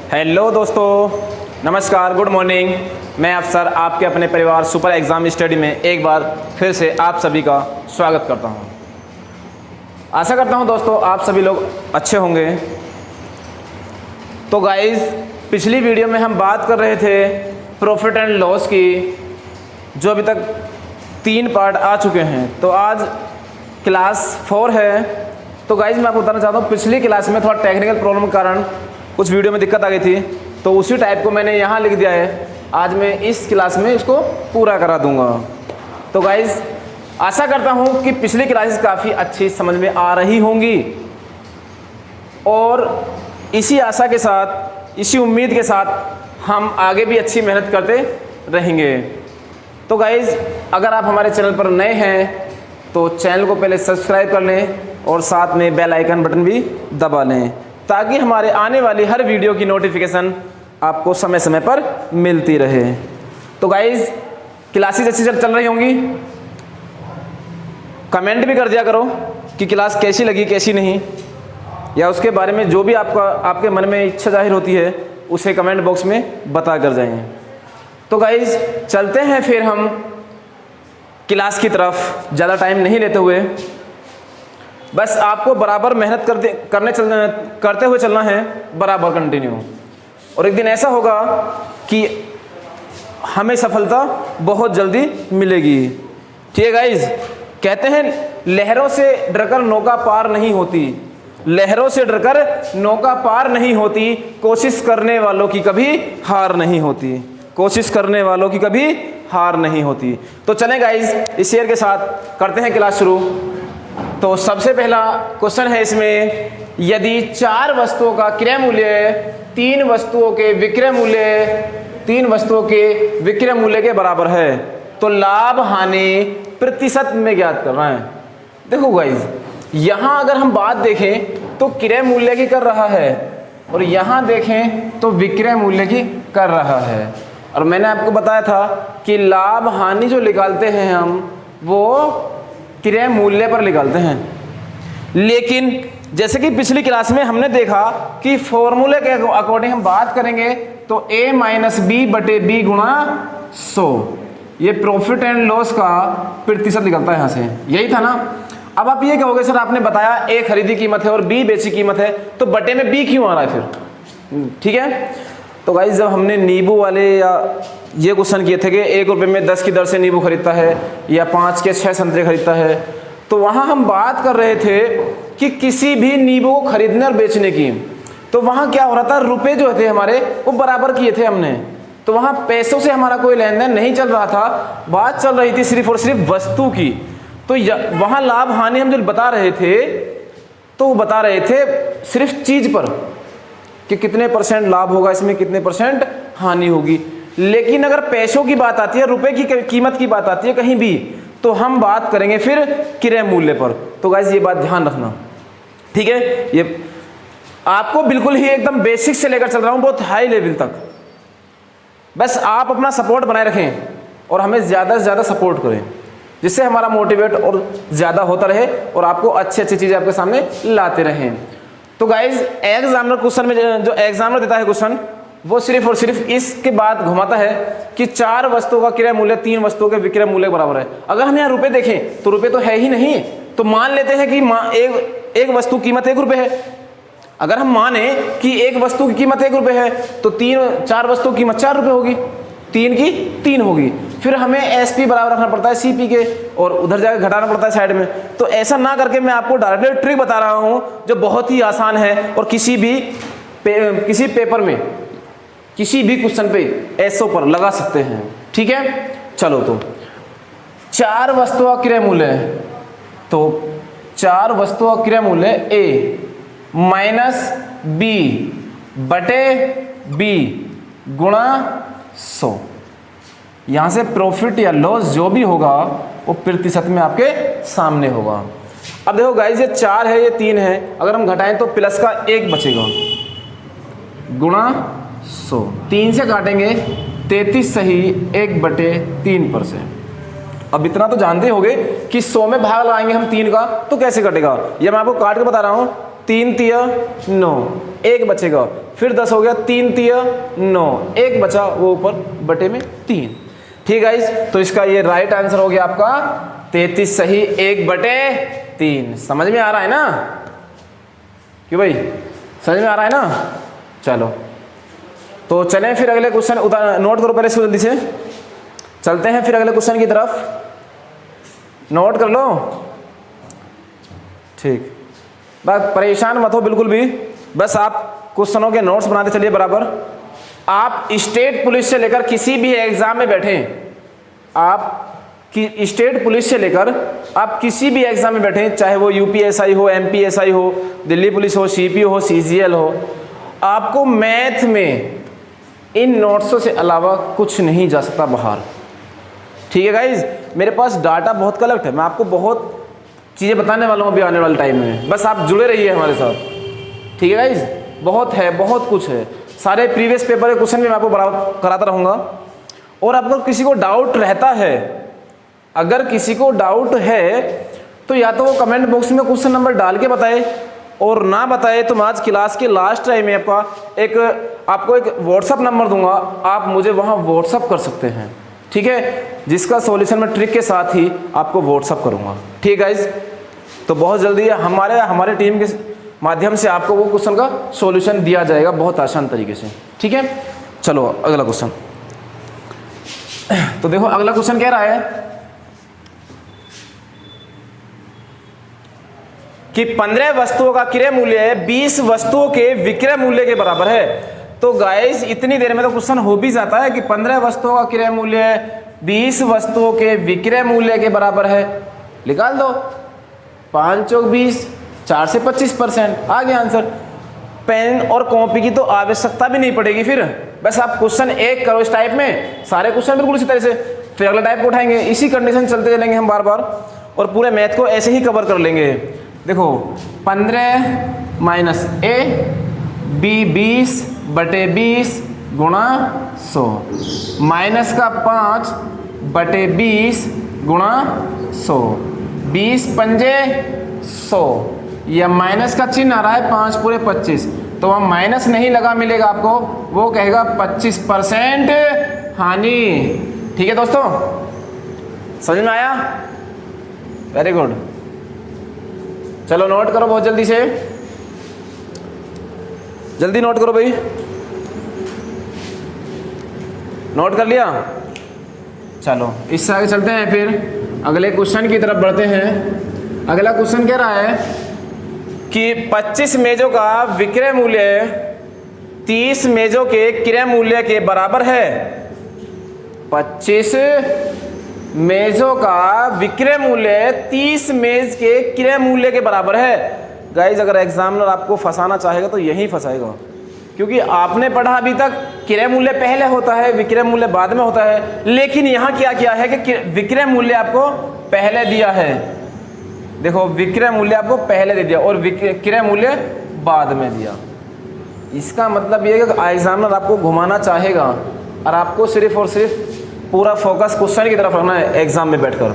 Hello दोस्तों, नमस्कार, good morning. मैं अफसर आपके अपने परिवार सुपर एग्ज़ाम स्टडी में एक बार फिर से आप सभी का स्वागत करता हूं। आशा करता हूं दोस्तों आप सभी लोग अच्छे होंगे। तो गाइस, पिछली वीडियो में हम बात कर रहे थे प्रॉफिट एंड लॉस की, जो अभी तक 3 पार्ट आ चुके हैं। तो आज क्लास 4 है। तो गाइस, मैं आपको बताना चाहता हूँ, पिछली क्लास में थोड़ा टेक्निकल प्रॉब्लम के कारण कुछ वीडियो में दिक्कत आ गई थी, तो उसी टाइप को मैंने यहाँ लिख दिया है। आज मैं इस क्लास में इसको पूरा करा दूंगा। तो गाइस, आशा करता हूँ कि पिछली क्लासेस काफ़ी अच्छी समझ में आ रही होंगी, और इसी आशा के साथ, इसी उम्मीद के साथ हम आगे भी अच्छी मेहनत करते रहेंगे। तो गाइस, अगर आप हमारे चैनल पर नए हैं तो चैनल को पहले सब्सक्राइब कर लें और साथ में बेल आइकन बटन भी दबा लें, ताकि हमारे आने वाली हर वीडियो की नोटिफिकेशन आपको समय समय पर मिलती रहे। तो गाइस, क्लासेस अच्छी चल रही होंगी। कमेंट भी कर दिया करो कि क्लास कैसी लगी कैसी नहीं, या उसके बारे में जो भी आपके मन में इच्छा जाहिर होती है उसे कमेंट बॉक्स में बता कर जाएं। तो गाइस, चलते हैं फिर हम क्लास की तरफ, ज़्यादा टाइम नहीं लेते हुए। बस आपको बराबर मेहनत करते हुए चलना है, बराबर कंटिन्यू। और एक दिन ऐसा होगा कि हमें सफलता बहुत जल्दी मिलेगी। ठीक है गाइज, कहते हैं लहरों से डरकर नौका पार नहीं होती, लहरों से डरकर नौका पार नहीं होती, कोशिश करने वालों की कभी हार नहीं होती, कोशिश करने वालों की कभी हार नहीं होती। तो चलें गाइज, इस शेयर के साथ करते हैं क्लास शुरू। तो सबसे पहला क्वेश्चन है इसमें, यदि 4 वस्तुओं का क्रय मूल्य 3 वस्तुओं के विक्रय मूल्य के बराबर है, तो लाभ हानि प्रतिशत में ज्ञात करना है। देखो गाइज, यहाँ अगर हम बात देखें तो क्रय मूल्य की कर रहा है, और यहाँ देखें तो विक्रय मूल्य की कर रहा है। और मैंने आपको बताया था कि लाभ हानि जो निकालते हैं हम, वो क्रय मूल्य पर निकालते हैं। लेकिन जैसे कि पिछली क्लास में हमने देखा कि फॉर्मूले के अकॉर्डिंग हम बात करेंगे तो a माइनस बी बटे बी गुणा 100, ये प्रॉफिट एंड लॉस का प्रतिशत निकलता है यहाँ से। यही था ना। अब आप ये कहोगे सर आपने बताया a खरीदी कीमत है और b बेची कीमत है, तो बटे में b क्यों आ रहा है फिर? ठीक है। तो गाइस, जब हमने नींबू वाले या ये क्वेश्चन किए थे कि 1 रुपये में 10 की दर से नींबू खरीदता है या 5 के 6 संतरे खरीदता है, तो वहाँ हम बात कर रहे थे कि किसी भी नींबू को खरीदने और बेचने की, तो वहाँ क्या हो रहा था, रुपए जो थे हमारे वो बराबर किए थे हमने, तो वहाँ पैसों से हमारा कोई लेन देन नहीं चल रहा था, बात चल रही थी सिर्फ और सिर्फ वस्तु की। तो वहाँ लाभ हानि हम जो बता रहे थे, तो वो बता रहे थे सिर्फ चीज़ पर कि कितने % लाभ होगा इसमें, कितने % हानि होगी। लेकिन अगर पैसों की बात आती है, रुपए की कीमत की बात आती है कहीं भी, तो हम बात करेंगे फिर क्रय मूल्य पर। तो गाइस, ये बात ध्यान रखना, ठीक है। ये आपको बिल्कुल ही एकदम बेसिक से लेकर चल रहा हूँ बहुत हाई लेवल तक। बस आप अपना सपोर्ट बनाए रखें और हमें ज़्यादा से ज़्यादा सपोर्ट करें, जिससे हमारा मोटिवेट और ज़्यादा होता रहे और आपको अच्छी अच्छी चीज़ें आपके सामने लाते रहें। तो गाइज, एग्जामिनर क्वेश्चन में जो एग्जामिनर देता है क्वेश्चन, वो सिर्फ और सिर्फ इसके बाद घुमाता है कि 4 वस्तुओं का क्रय मूल्य 3 वस्तुओं के विक्रय मूल्य के बराबर है। अगर हम यहाँ रुपए देखें तो रुपए तो है ही नहीं, तो मान लेते हैं कि एक वस्तु कीमत 1 रुपये है। अगर हम माने कि एक वस्तु की कीमत 1 रुपये है, तो 4 वस्तुओं की कीमत 4 रुपये होगी, 3 की 3 होगी। फिर हमें SP बराबर रखना पड़ता है CP के, और उधर जाकर घटाना पड़ता है साइड में। तो ऐसा ना करके मैं आपको डायरेक्टली ट्रिक बता रहा हूँ जो बहुत ही आसान है, और किसी पेपर में किसी भी क्वेश्चन पे ऐसो पर लगा सकते हैं। ठीक है, चलो। तो 4 वस्तुओं का क्रय मूल्य है, तो 4 वस्तुओं का क्रय मूल्य A माइनस B बटे B गुणा 100। यहाँ से प्रॉफिट या लॉस जो भी होगा वो प्रतिशत में आपके सामने होगा। अब देखो गाइस, ये 4 है, ये 3 है, अगर हम घटाएं तो प्लस का 1 बचेगा गुणा 100। 3 से काटेंगे 33 सही 1 बटे 3%। अब इतना तो जानते होगे कि 100 में भाग लगाएंगे हम 3 का तो कैसे कटेगा, ये मैं आपको काट के बता रहा हूँ। 3 तिया 9, 1 बचेगा, फिर 10 हो गया, 3 तिया 9, एक बचा वो ऊपर बटे में 3। ठीक है गाइस, तो इसका ये राइट आंसर हो गया आपका 33 सही 1/3। समझ में आ रहा है ना क्यों भाई, समझ में आ रहा है ना। चलो तो चलें फिर अगले क्वेश्चन नोट करो पहले इसको जल्दी से, चलते हैं फिर अगले क्वेश्चन की तरफ, नोट कर लो। ठीक, बस परेशान मत हो बिल्कुल भी, बस आप क्वेश्चनों के नोट्स बनाते चलिए बराबर। आप स्टेट पुलिस से लेकर किसी भी एग्जाम में बैठे, आप कि स्टेट पुलिस से लेकर आप किसी भी एग्जाम में बैठे, चाहे वो यूपीएसआई हो, एमपीएसआई हो, दिल्ली पुलिस हो, सीपीओ हो, सीजीएल हो, आपको मैथ में इन नोट्सों से अलावा कुछ नहीं जा सकता बाहर। ठीक है गाइज, मेरे पास डाटा बहुत कलेक्ट है, मैं आपको बहुत चीज़ें बताने वाला हूँ अभी आने वाले टाइम में, बस आप जुड़े रहिए हमारे साथ। ठीक है गाइज, बहुत है, बहुत कुछ है, सारे प्रीवियस पेपर के क्वेश्चन भी मैं आपको बराबर कराता रहूँगा। और अगर किसी को डाउट रहता है, अगर किसी को डाउट है तो या तो वो कमेंट बॉक्स में क्वेश्चन नंबर डाल के बताए, और ना बताए तो मैं आज क्लास के लास्ट टाइम में आपको एक व्हाट्सअप नंबर दूंगा, आप मुझे वहाँ व्हाट्सअप कर सकते हैं। ठीक है, जिसका सॉल्यूशन मैं ट्रिक के साथ ही आपको व्हाट्सअप करूँगा। ठीक है गाइज, तो बहुत जल्दी हमारे टीम के माध्यम से आपको वो क्वेश्चन का सॉल्यूशन दिया जाएगा बहुत आसान तरीके से। ठीक है, चलो अगला क्वेश्चन। तो देखो अगला क्वेश्चन कह रहा है कि 15 वस्तुओं का क्रय मूल्य 20 वस्तुओं के विक्रय मूल्य के बराबर है। तो गाइस इतनी देर में तो क्वेश्चन हो भी जाता है कि 15 वस्तुओं का क्रय मूल्य 20 वस्तुओं के विक्रय मूल्य के बराबर है। निकाल दो, 5 चौक 20, 4 से 25%, आ गया आंसर। पेन और कॉपी की तो आवश्यकता भी नहीं पड़ेगी, फिर बस आप क्वेश्चन एक करो इस टाइप में, सारे क्वेश्चन बिल्कुल इसी तरह से, फिर अगला टाइप को उठाएंगे, इसी कंडीशन चलते चलेंगे हम बार बार, और पूरे मैथ को ऐसे ही कवर कर लेंगे। देखो 15 माइनस ए बी 20 बटे 20 गुणा 100, माइनस का 5 बटे 20 गुणा 100, 20 पंजे 100, या माइनस का चिन्ह आ रहा है 5 पूरे 25, तो वह माइनस नहीं लगा मिलेगा आपको, वो कहेगा 25% हानि। ठीक है दोस्तों, समझ में आया? वेरी गुड, चलो नोट करो बहुत जल्दी से, जल्दी नोट करो भाई, नोट कर लिया? चलो इससे आगे चलते हैं, फिर अगले क्वेश्चन की तरफ बढ़ते हैं। अगला क्वेश्चन कह रहा है कि 25 मेजों का विक्रय मूल्य 30 मेजों के क्रय मूल्य के बराबर है। 25 मेजों का विक्रय मूल्य 30 मेज के क्रय मूल्य के बराबर है। गाइज अगर एग्जामिनर आपको फंसाना चाहेगा तो यही फंसाएगा, क्योंकि आपने पढ़ा अभी तक क्रय मूल्य पहले होता है, विक्रय मूल्य बाद में होता है, लेकिन यहाँ क्या किया है कि विक्रय मूल्य आपको पहले दिया है। देखो विक्रय मूल्य आपको पहले दे दिया और क्रय मूल्य बाद में दिया। इसका मतलब ये है कि एग्जामिनर आपको घुमाना चाहेगा और आपको सिर्फ और सिर्फ पूरा फोकस क्वेश्चन की तरफ रखना है एग्जाम में बैठकर।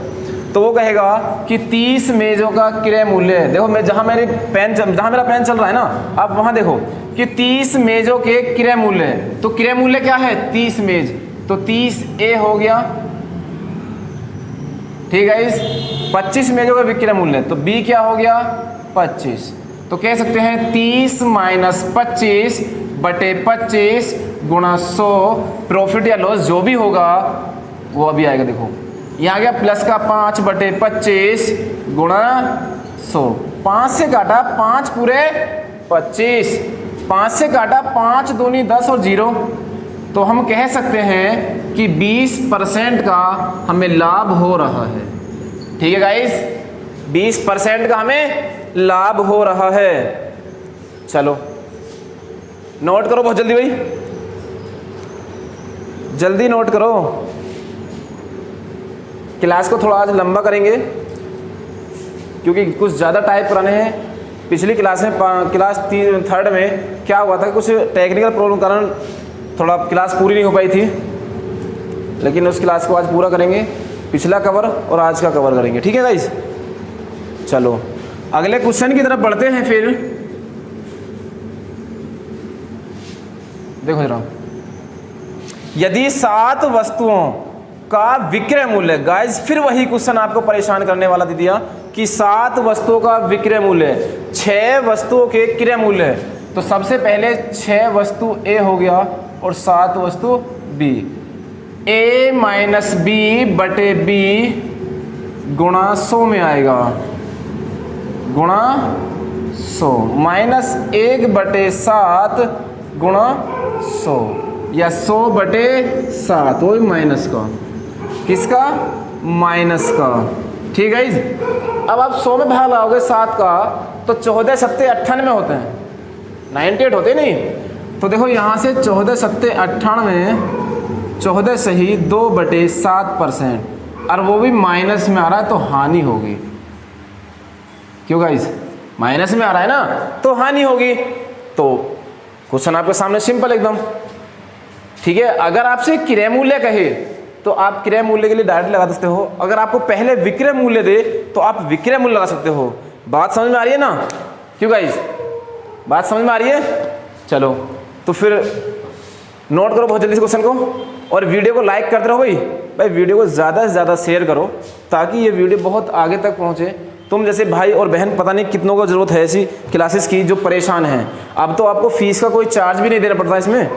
तो वो कहेगा कि 30 मेजों का क्रय मूल्य, देखो मैं जहाँ मेरा पेन चल रहा है ना, आप वहाँ देखो कि 30 मेजों के क्रय मूल्य, तो क्रय मूल्य क्या है 30 मेज, तो 30 ए हो गया। ठीक है, इस 25 मेजों का विक्रय मूल्य, तो बी क्या हो गया 25, तो कह सकते हैं 30 माइनस 25 बटे 25 गुणा 100, प्रॉफिट या लॉस जो भी होगा वो अभी आएगा। देखो यहाँ आ गया प्लस का 5 बटे 25 गुणा 100, 5 से काटा 5 पूरे 25, 5 से काटा 5 दूनी 10 और 0, तो हम कह सकते हैं कि 20% का हमें लाभ हो रहा है। ठीक है गाइस, 20% का हमें लाभ हो रहा है। चलो नोट करो बहुत जल्दी भाई, जल्दी नोट करो। क्लास को थोड़ा आज लंबा करेंगे क्योंकि कुछ ज़्यादा टाइप कराने हैं। पिछली क्लास में क्लास 3rd में क्या हुआ था, कुछ टेक्निकल प्रॉब्लम कारण थोड़ा क्लास पूरी नहीं हो पाई थी, लेकिन उस क्लास को आज पूरा करेंगे, पिछला कवर और आज का कवर करेंगे। ठीक है गाइस, चलो अगले क्वेश्चन की तरफ बढ़ते हैं। फिर देखो जरा, यदि 7 वस्तुओं का विक्रय मूल्य, गाइस फिर वही क्वेश्चन आपको परेशान करने वाला दे दिया कि 7 वस्तुओं का विक्रय मूल्य, 6 वस्तुओं के क्रय मूल्य है। तो सबसे पहले 6 वस्तु ए हो गया और 7 वस्तु बी, ए माइनस बी बटे बी गुणा 100 में आएगा, गुणा 100 माइनस 1 बटे 7 गुणा 100 या 100 बटे 7, वही माइनस का, किसका, माइनस का। ठीक है, अब आप 100 में भाग लगाओगे 7 का तो 14 सत्ते 98 होते हैं, 98 होते नहीं। तो देखो यहाँ से 14 सत्ते 98, 14 सही 2 बटे 7%, और वो भी माइनस में आ रहा है तो हानि होगी। क्यों गाइस, माइनस में आ रहा है ना तो हानि होगी। तो क्वेश्चन आपके सामने सिंपल एकदम। ठीक है, अगर आपसे क्रय मूल्य कहे तो आप क्रय मूल्य के लिए डायरेक्ट लगा सकते हो, अगर आपको पहले विक्रय मूल्य दे तो आप विक्रय मूल्य लगा सकते हो। बात समझ में आ रही है ना? क्यों गाइस, बात समझ में आ रही है? चलो तो फिर नोट करो बहुत जल्दी से क्वेश्चन को, और वीडियो को लाइक करते रहो भाई वीडियो को ज़्यादा से ज़्यादा शेयर करो ताकि ये वीडियो बहुत आगे तक पहुँचे। तुम जैसे भाई और बहन पता नहीं कितनों को ज़रूरत है ऐसी क्लासेस की जो परेशान हैं। अब तो आपको फीस का कोई चार्ज भी नहीं देना पड़ता इसमें।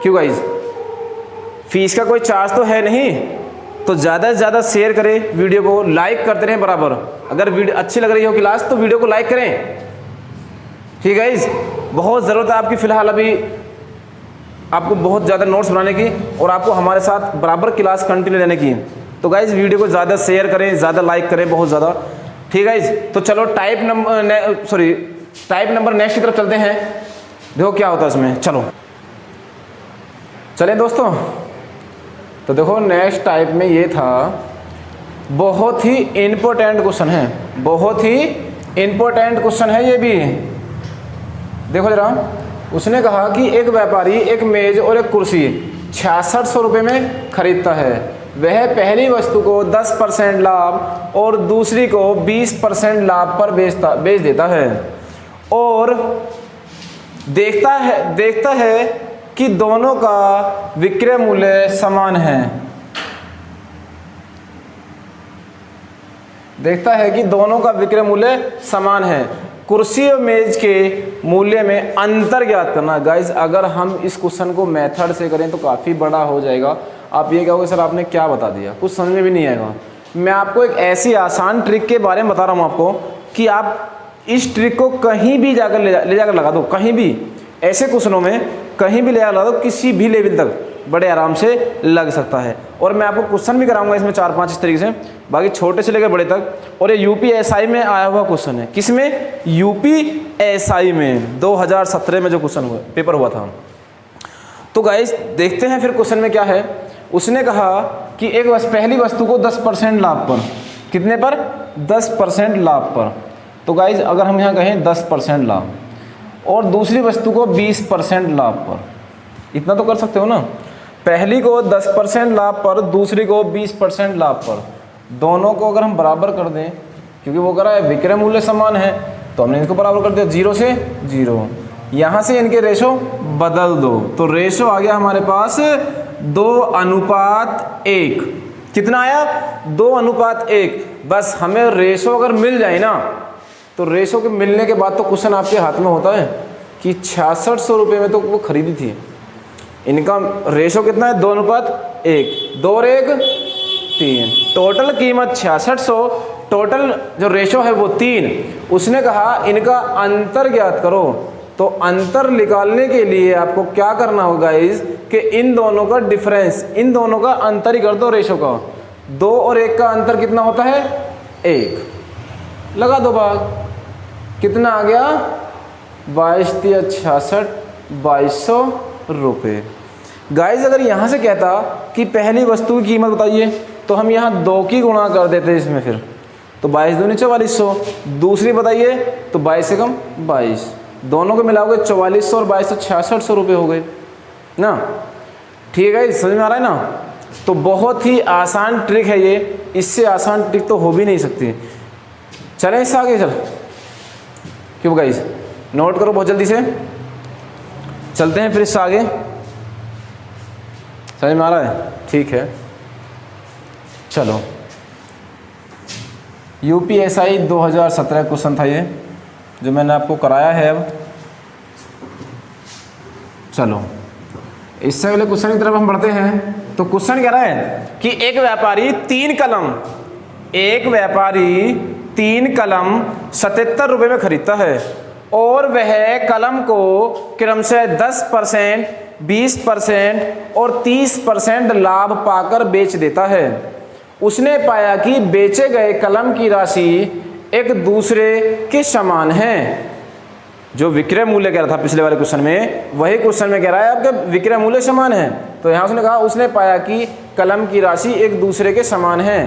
क्यों गाइस, फीस का कोई चार्ज तो है नहीं। तो ज़्यादा से ज़्यादा शेयर करें वीडियो को, लाइक करते रहें बराबर। अगर वीडियो अच्छी लग रही हो क्लास तो वीडियो को लाइक करें। ठीक है गाइस, बहुत ज़रूरत है आपकी फ़िलहाल अभी आपको बहुत ज़्यादा नोट्स बनाने की और आपको हमारे साथ बराबर क्लास कंटिन्यू लेने की। तो गाइस वीडियो को ज़्यादा शेयर करें, ज़्यादा लाइक करें, बहुत ज़्यादा। ठीक है गाइस, तो चलो टाइप नंबर नेक्स्ट की तरफ चलते हैं। देखो क्या होता है इसमें, चलो चलें दोस्तों। तो देखो नेक्स्ट टाइप में ये था, बहुत ही इम्पोर्टेंट क्वेश्चन है, बहुत ही इम्पोर्टेंट क्वेश्चन है ये भी। देखो जरा, उसने कहा कि एक व्यापारी एक मेज और एक कुर्सी 6600 रुपये में खरीदता है। वह पहली वस्तु को 10% लाभ और दूसरी को 20% लाभ पर बेच देता है और देखता है कि दोनों का विक्रय मूल्य समान है। देखता है कि दोनों का विक्रय मूल्य समान है। कुर्सी और मेज के मूल्य में अंतर ज्ञात करना। गाइज अगर हम इस क्वेश्चन को मेथड से करें तो काफ़ी बड़ा हो जाएगा। आप ये कहोगे सर आपने क्या बता दिया, कुछ समझ में भी नहीं आएगा। मैं आपको एक ऐसी आसान ट्रिक के बारे में बता रहा हूँ आपको कि आप इस ट्रिक को कहीं भी जाकर ले जाकर लगा दो, कहीं भी ऐसे क्वेश्चनों में कहीं भी ले जाकर लगा दो, किसी भी लेवल तक बड़े आराम से लग सकता है। और मैं आपको क्वेश्चन भी कराऊंगा इसमें 4-5 इस तरीके से, बाकी छोटे से लेकर बड़े तक। और ये यूपीएसआई में आया हुआ क्वेश्चन है। किसमें? यूपीएसआई में 2017 में जो क्वेश्चन हुआ पेपर हुआ था। तो गाइस देखते हैं फिर क्वेश्चन में क्या है। उसने कहा कि एक पहली वस्तु को 10% लाभ पर, कितने पर? 10% लाभ पर। तो गाइस अगर हम यहाँ कहें 10% लाभ और दूसरी वस्तु को 20% लाभ पर, इतना तो कर सकते हो ना। पहली को 10% लाभ पर, दूसरी को 20% लाभ पर, दोनों को अगर हम बराबर कर दें, क्योंकि वो कह रहा है विक्रय मूल्य समान है, तो हमने इनको बराबर कर दिया 0 से 0। यहाँ से इनके रेशो बदल दो, तो रेशो आ गया हमारे पास 2:1। कितना आया? 2:1। बस हमें रेशो अगर मिल जाए ना, तो रेशो के मिलने के बाद तो क्वेश्चन आपके हाथ में होता है कि 6600 रुपये में तो वो खरीदी थी। इनका रेशो कितना है? 2:1, 2 और 1 3, टोटल कीमत 6600, टोटल जो रेशो है वो 3। उसने कहा इनका अंतर ज्ञात करो। तो अंतर निकालने के लिए आपको क्या करना होगा इस कि इन दोनों का डिफरेंस, इन दोनों का अंतर ही कर दो रेशो का। 2 और 1 का अंतर कितना होता है? 1। लगा दो भाग, कितना आ गया? 22×3=66, 2200 रुपये। गाइज अगर यहाँ से कहता कि पहली वस्तु की कीमत बताइए, तो हम यहाँ 2 की गुणा कर देते इसमें, फिर तो 22×2 = 4400। दूसरी बताइए तो 22 से कम 22, दोनों को मिलाओगे 4400 और 2200 6600 रुपये हो गए ना। ठीक है, समझ में आ रहा है ना। तो बहुत ही आसान ट्रिक है ये, इससे आसान ट्रिक तो हो भी नहीं सकती। चलें इससे आगे, क्यों गाइस, नोट करो बहुत जल्दी से। चलते हैं फिर इससे आगे। समझ में आ रहा है? ठीक है, चलो यूपीएसआई 2017 क्वेश्चन था ये, जो मैंने आपको कराया है। अब चलो इससे अगले क्वेश्चन की तरफ हम बढ़ते हैं। तो क्वेश्चन कह रहा है कि एक व्यापारी तीन कलम 77 रुपये में खरीदता है और वह कलम को क्रमशः 10%, 20% और 30% लाभ पाकर बेच देता है। उसने पाया कि बेचे गए कलम की राशि एक दूसरे के समान है। जो विक्रय मूल्य कह रहा था पिछले वाले क्वेश्चन में, वही क्वेश्चन में कह रहा है आपके विक्रय मूल्य समान है। तो यहाँ उसने कहा, उसने पाया कि कलम की राशि एक दूसरे के समान है,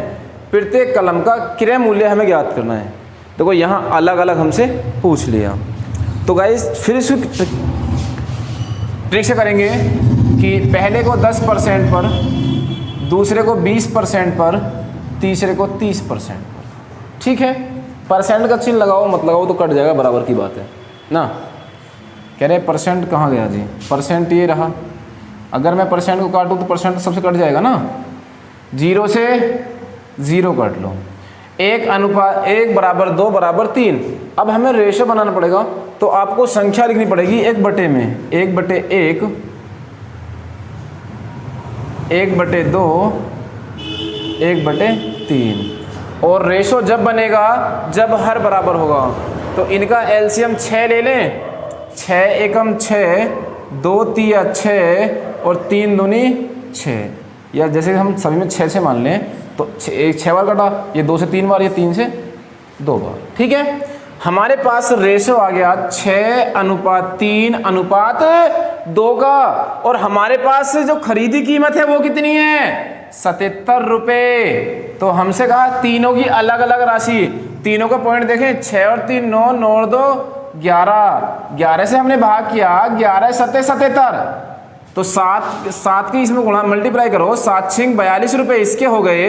प्रत्येक कलम का क्रय मूल्य हमें ज्ञात करना है। देखो यहाँ अलग अलग हमसे पूछ लिया। तो गाइस फिर इस ट्रिक से करेंगे कि पहले को 10% पर, दूसरे को 20% पर, तीसरे को 30% पर। ठीक है, परसेंट का चिन्ह लगाओ मत लगाओ तो कट जाएगा, बराबर की बात है ना। कह रहे परसेंट कहाँ गया जी, परसेंट ये रहा। अगर मैं परसेंट को काटूँ तो परसेंट तो सबसे कट जाएगा ना, 0 से 0 काट लो। 1 बराबर 2 बराबर 3। अब हमें रेशो बनाना पड़ेगा, तो आपको संख्या लिखनी पड़ेगी 1/में, 1/1, 1/2, 1/3। और रेशो जब बनेगा जब हर बराबर होगा। तो इनका एलसीएम 6 ले लें, 6 एकम 6, 2 तिया 6 और 3 दूनी 6। या जैसे हम सभी में 6 मान लें तो 6 बार कटा, ये 2 से 3 बार, ये 3 से 2 बार। ठीक है, हमारे पास रेशो आ गया 6:3:2 का। और हमारे पास जो खरीदी कीमत है वो कितनी है, 77 रुपये। तो हमसे कहा तीनों की अलग अलग राशि, तीनों का पॉइंट देखें, 6 और 3 9, 9 और 2 11, 11 से हमने भाग किया, 11 7 77। तो 7 की इसमें गुणा मल्टीप्लाई करो, 7 6 42 रुपये इसके हो गए,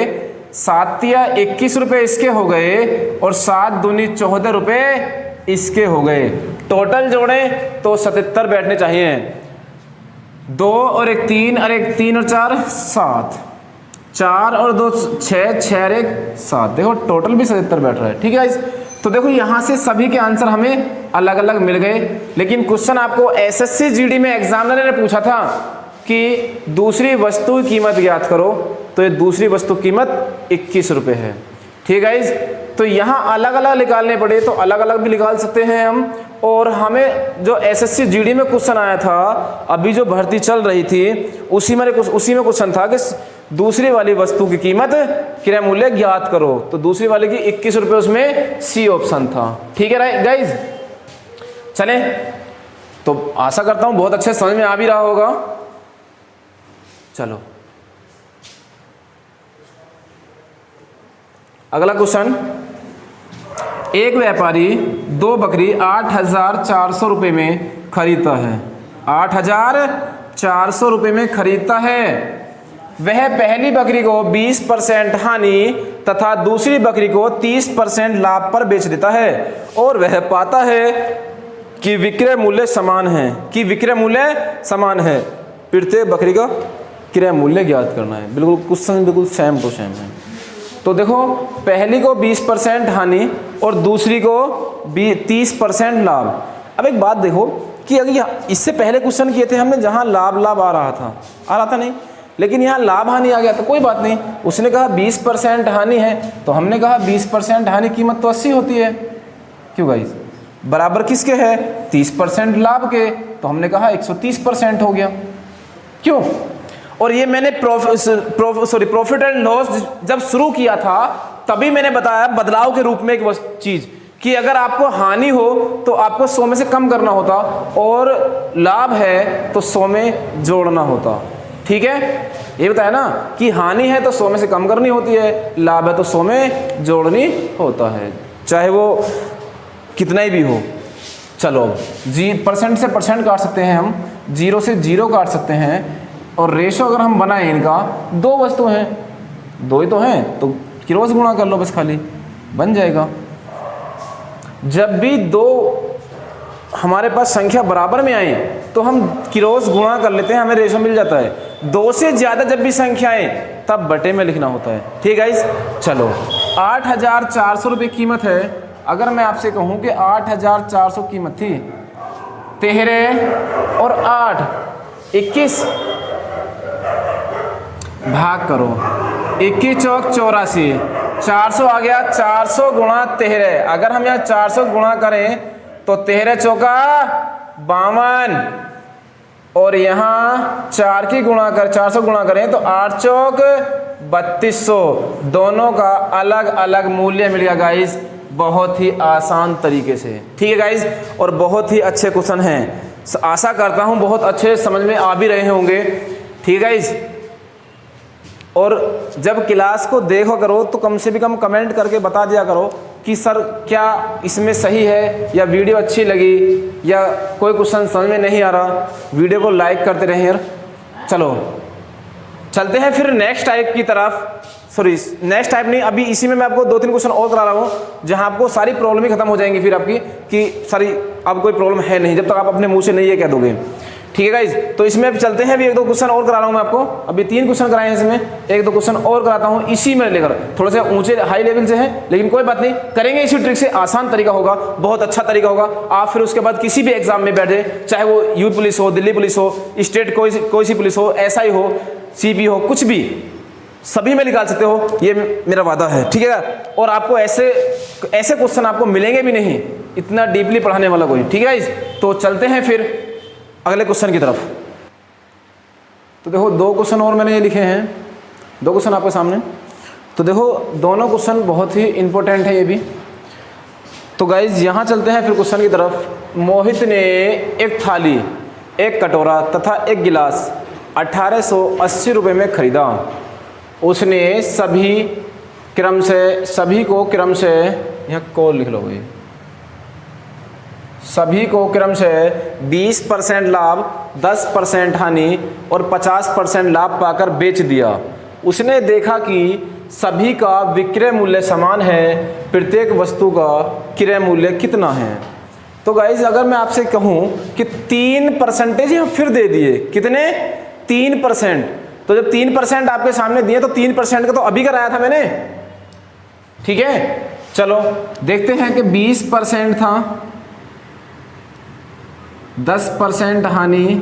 7 तिया 21 रुपये इसके हो गए और 7 दूनी 14 रुपये इसके हो गए। टोटल जोड़ें तो 77 बैठने चाहिए। 2 और 1 3 और 1 3 और 4 7, 4 और 2 6, 6 और 1 7। देखो टोटल भी 77 बैठ रहा है। ठीक है गाइस, तो देखो यहाँ से सभी के आंसर हमें अलग अलग मिल गए। लेकिन क्वेश्चन आपको एसएससी जीडी में एग्जामिनर ने पूछा था कि दूसरी वस्तु की कीमत ज्ञात करो, तो ये दूसरी वस्तु कीमत 21 रुपये है। ठीक है गाइस, तो यहाँ अलग अलग निकालने पड़े तो अलग अलग भी निकाल सकते हैं हम। और हमें जो एसएससी जीडी में क्वेश्चन आया था, अभी जो भर्ती चल रही थी उसी में क्वेश्चन था कि दूसरी वाली वस्तु की कीमत क्रय मूल्य ज्ञात करो। तो दूसरी वाले की 21 रुपये, उसमें सी ऑप्शन था। ठीक है गाइज, चलें, तो आशा करता हूँ बहुत अच्छे समझ में आ भी रहा होगा। चलो अगला क्वेश्चन, एक व्यापारी 2 बकरी 8,400 रुपये में खरीदता है, 8,400 रुपये में खरीदता है। वह पहली बकरी को 20% हानि तथा दूसरी बकरी को 30% लाभ पर बेच देता है और वह पाता है कि विक्रय मूल्य समान है, प्रत्येक बकरी का क्रय मूल्य ज्ञात करना है। बिल्कुल क्वेश्चन बिल्कुल सेम टू सेम है। तो देखो पहली को 20% हानि और दूसरी को 30% लाभ। अब एक बात देखो कि अगर इससे पहले क्वेश्चन किए थे हमने, जहाँ लाभ आ रहा था नहीं, लेकिन यहाँ लाभ हानि आ गया तो कोई बात नहीं। उसने कहा 20% हानि है तो हमने कहा 20% हानि कीमत तो 80 होती है। क्यों गाइस, बराबर किसके है, 30% लाभ के, तो हमने कहा 130% हो गया। क्यों, और ये मैंने प्रॉफिट एंड लॉस जब शुरू किया था तभी मैंने बताया बदलाव के रूप में एक चीज कि अगर आपको हानि हो तो आपको 100 में से कम करना होता और लाभ है तो 100 में जोड़ना होता। ठीक है, ये बताया ना कि हानि है तो 100 में से कम करनी होती है, लाभ है तो 100 में जोड़नी होता है, चाहे वो कितना ही भी हो। चलो परसेंट से परसेंट काट सकते हैं हम, 0 से 0 काट सकते हैं। और रेशो अगर हम बनाएं इनका, 2 वस्तु हैं, 2 ही तो हैं, तो क्रॉस गुणा कर लो बस, खाली बन जाएगा। जब भी 2 हमारे पास संख्या बराबर में आए तो हम क्रॉस गुणा कर लेते हैं, हमें रेशो मिल जाता है। 2 से ज़्यादा जब भी संख्याएं तब बटे में लिखना होता है। ठीक है गाइस, चलो 8,400 रुपये कीमत है। अगर मैं आपसे कहूं कि 8,400 कीमत थी, 13 और 8 21, भाग करो, 21 चौक 84, 400 आ गया, 400 गुणा 13। अगर हम यहाँ 400 गुणा करें तो 13 चौका 52, और यहाँ 4 की गुणा कर 400 गुणा करें तो 8 चौक 3200। दोनों का अलग अलग मूल्य मिल गया गाइस, बहुत ही आसान तरीके से। ठीक है गाइस, और बहुत ही अच्छे क्वेश्चन हैं, आशा करता हूँ बहुत अच्छे समझ में आ भी रहे होंगे। ठीक है गाइस, और जब क्लास को देखो करो तो कम से भी कम कमेंट करके बता दिया करो कि सर क्या इसमें सही है, या वीडियो अच्छी लगी, या कोई क्वेश्चन समझ में नहीं आ रहा। वीडियो को लाइक करते रहें यार। चलो चलते हैं फिर नेक्स्ट टाइप की तरफ। सॉरी, नेक्स्ट टाइप नहीं, अभी इसी में मैं आपको 2-3 क्वेश्चन और करा रहा हूँ, जहाँ आपको सारी प्रॉब्लम ही खत्म हो जाएंगी फिर आपकी, कि सारी अब कोई प्रॉब्लम है नहीं, जब तक आप अपने मुँह से नहीं ये कह दोगे। ठीक है गाइज, तो इसमें अब चलते हैं। अभी 1-2 क्वेश्चन और करा रहा हूँ मैं आपको। अभी 3 क्वेश्चन कराए हैं इसमें, 1-2 क्वेश्चन और कराता हूँ इसी में लेकर। थोड़े से ऊंचे हाई लेवल से हैं, लेकिन कोई बात नहीं, करेंगे इसी ट्रिक से। आसान तरीका होगा, बहुत अच्छा तरीका होगा। आप फिर उसके बाद किसी भी एग्जाम में बैठे, चाहे वो यूथ पुलिस हो, दिल्ली पुलिस हो, स्टेट कोई सी पुलिस हो, SI हो, CP हो, कुछ भी, सभी में निकाल सकते हो, ये मेरा वादा है। ठीक है, और आपको ऐसे क्वेश्चन आपको मिलेंगे भी नहीं, इतना डीपली पढ़ाने वाला कोई। ठीक है गाइज, तो चलते हैं फिर अगले क्वेश्चन की तरफ। तो देखो 2 क्वेश्चन और मैंने ये लिखे हैं, 2 क्वेश्चन आपके सामने। तो देखो दोनों क्वेश्चन बहुत ही इंपॉर्टेंट है ये भी। तो गाइज यहाँ चलते हैं फिर क्वेश्चन की तरफ। मोहित ने एक थाली, एक कटोरा तथा एक गिलास 1880 रुपये में खरीदा। उसने सभी को क्रम से यहाँ को लिख लो भाई, सभी को क्रम से 20% लाभ, 10% हानि और 50% लाभ पाकर बेच दिया। उसने देखा कि सभी का विक्रय मूल्य समान है, प्रत्येक वस्तु का क्रय मूल्य कितना है। तो गाइज अगर मैं आपसे कहूँ कि 3% यहाँ फिर दे दिए, कितने? 3%। तो जब 3% आपके सामने दिए तो 3% का तो अभी कराया था मैंने। ठीक है, चलो देखते हैं कि 20% था, 10% हानि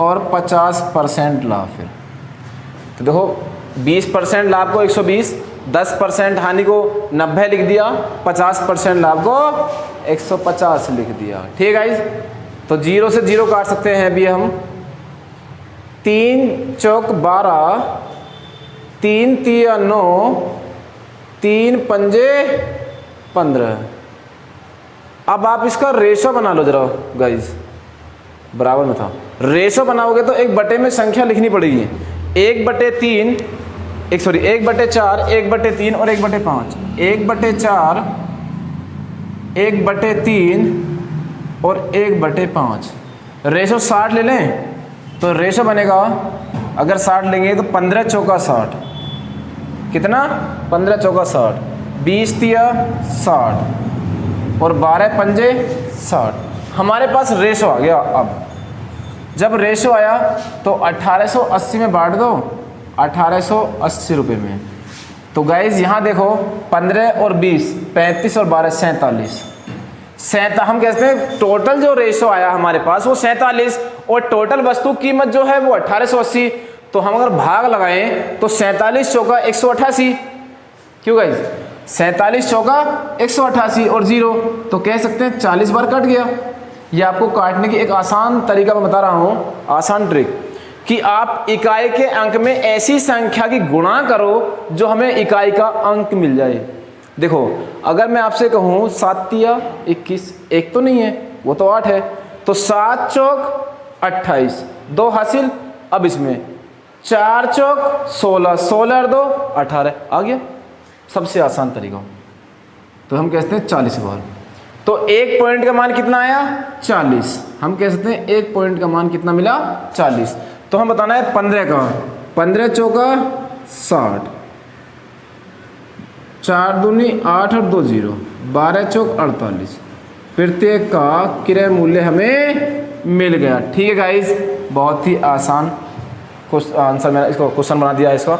और 50% लाभ। फिर तो देखो 20% लाभ को 120, 10% हानि को 90 लिख दिया, 50% लाभ को 150 लिख दिया। ठीक है गाइज, तो 0 से 0 काट सकते हैं अभी हम। 3 चौक 12, 3 तिया 9, 3 पंजे 15। अब आप इसका रेशो बना लो जरा गाइज, बराबर में था। रेशो बनाओगे तो 1/, में संख्या लिखनी पड़ेगी। 1/3, 1/4, 1/3 और 1/5। 1/4, 1/3 और 1/5। रेशो 60 ले लें तो रेशो बनेगा, अगर 60 लेंगे तो 15 चौका 60। कितना? 15 चौका 60, 20 तिया 60 और 12 पंजे 60। हमारे पास रेशो आ गया। अब जब रेशो आया तो 1880 में बांट दो, 1880 रुपये में। तो गाइज यहाँ देखो 15 और 20, 35 और 12 47। हम कहते हैं टोटल जो रेशो आया हमारे पास वो 47, और टोटल वस्तु कीमत जो है वो 1880। तो हम अगर भाग लगाएं तो 47 चौका 188। क्यों गाइज? 47 चौका 188 और 0, तो कह सकते हैं 40 बार कट गया। ये आपको काटने की एक आसान तरीका मैं बता रहा हूँ, आसान ट्रिक, कि आप इकाई के अंक में ऐसी संख्या की गुणा करो जो हमें इकाई का अंक मिल जाए। देखो अगर मैं आपसे कहूँ 7 तिया 21, एक तो नहीं है, वो तो 8 है, तो 7 चौक 28, 2 हासिल। अब इसमें 4 चौक 16, 16 और 2 18 आ गया। सबसे आसान तरीका। तो हम कहते हैं 40 बार। तो 1 पॉइंट का मान कितना आया? 40। हम कह सकते हैं 1 पॉइंट का मान कितना मिला? 40। तो हम बताना है 15 का। 15 चौका 60, 4 दूनी 8 और 2 0, 12 चौक 48। प्रत्येक का क्रय मूल्य हमें मिल गया। ठीक है गाइज, बहुत ही आसान आंसर मैंने इसको क्वेश्चन बना दिया है इसका,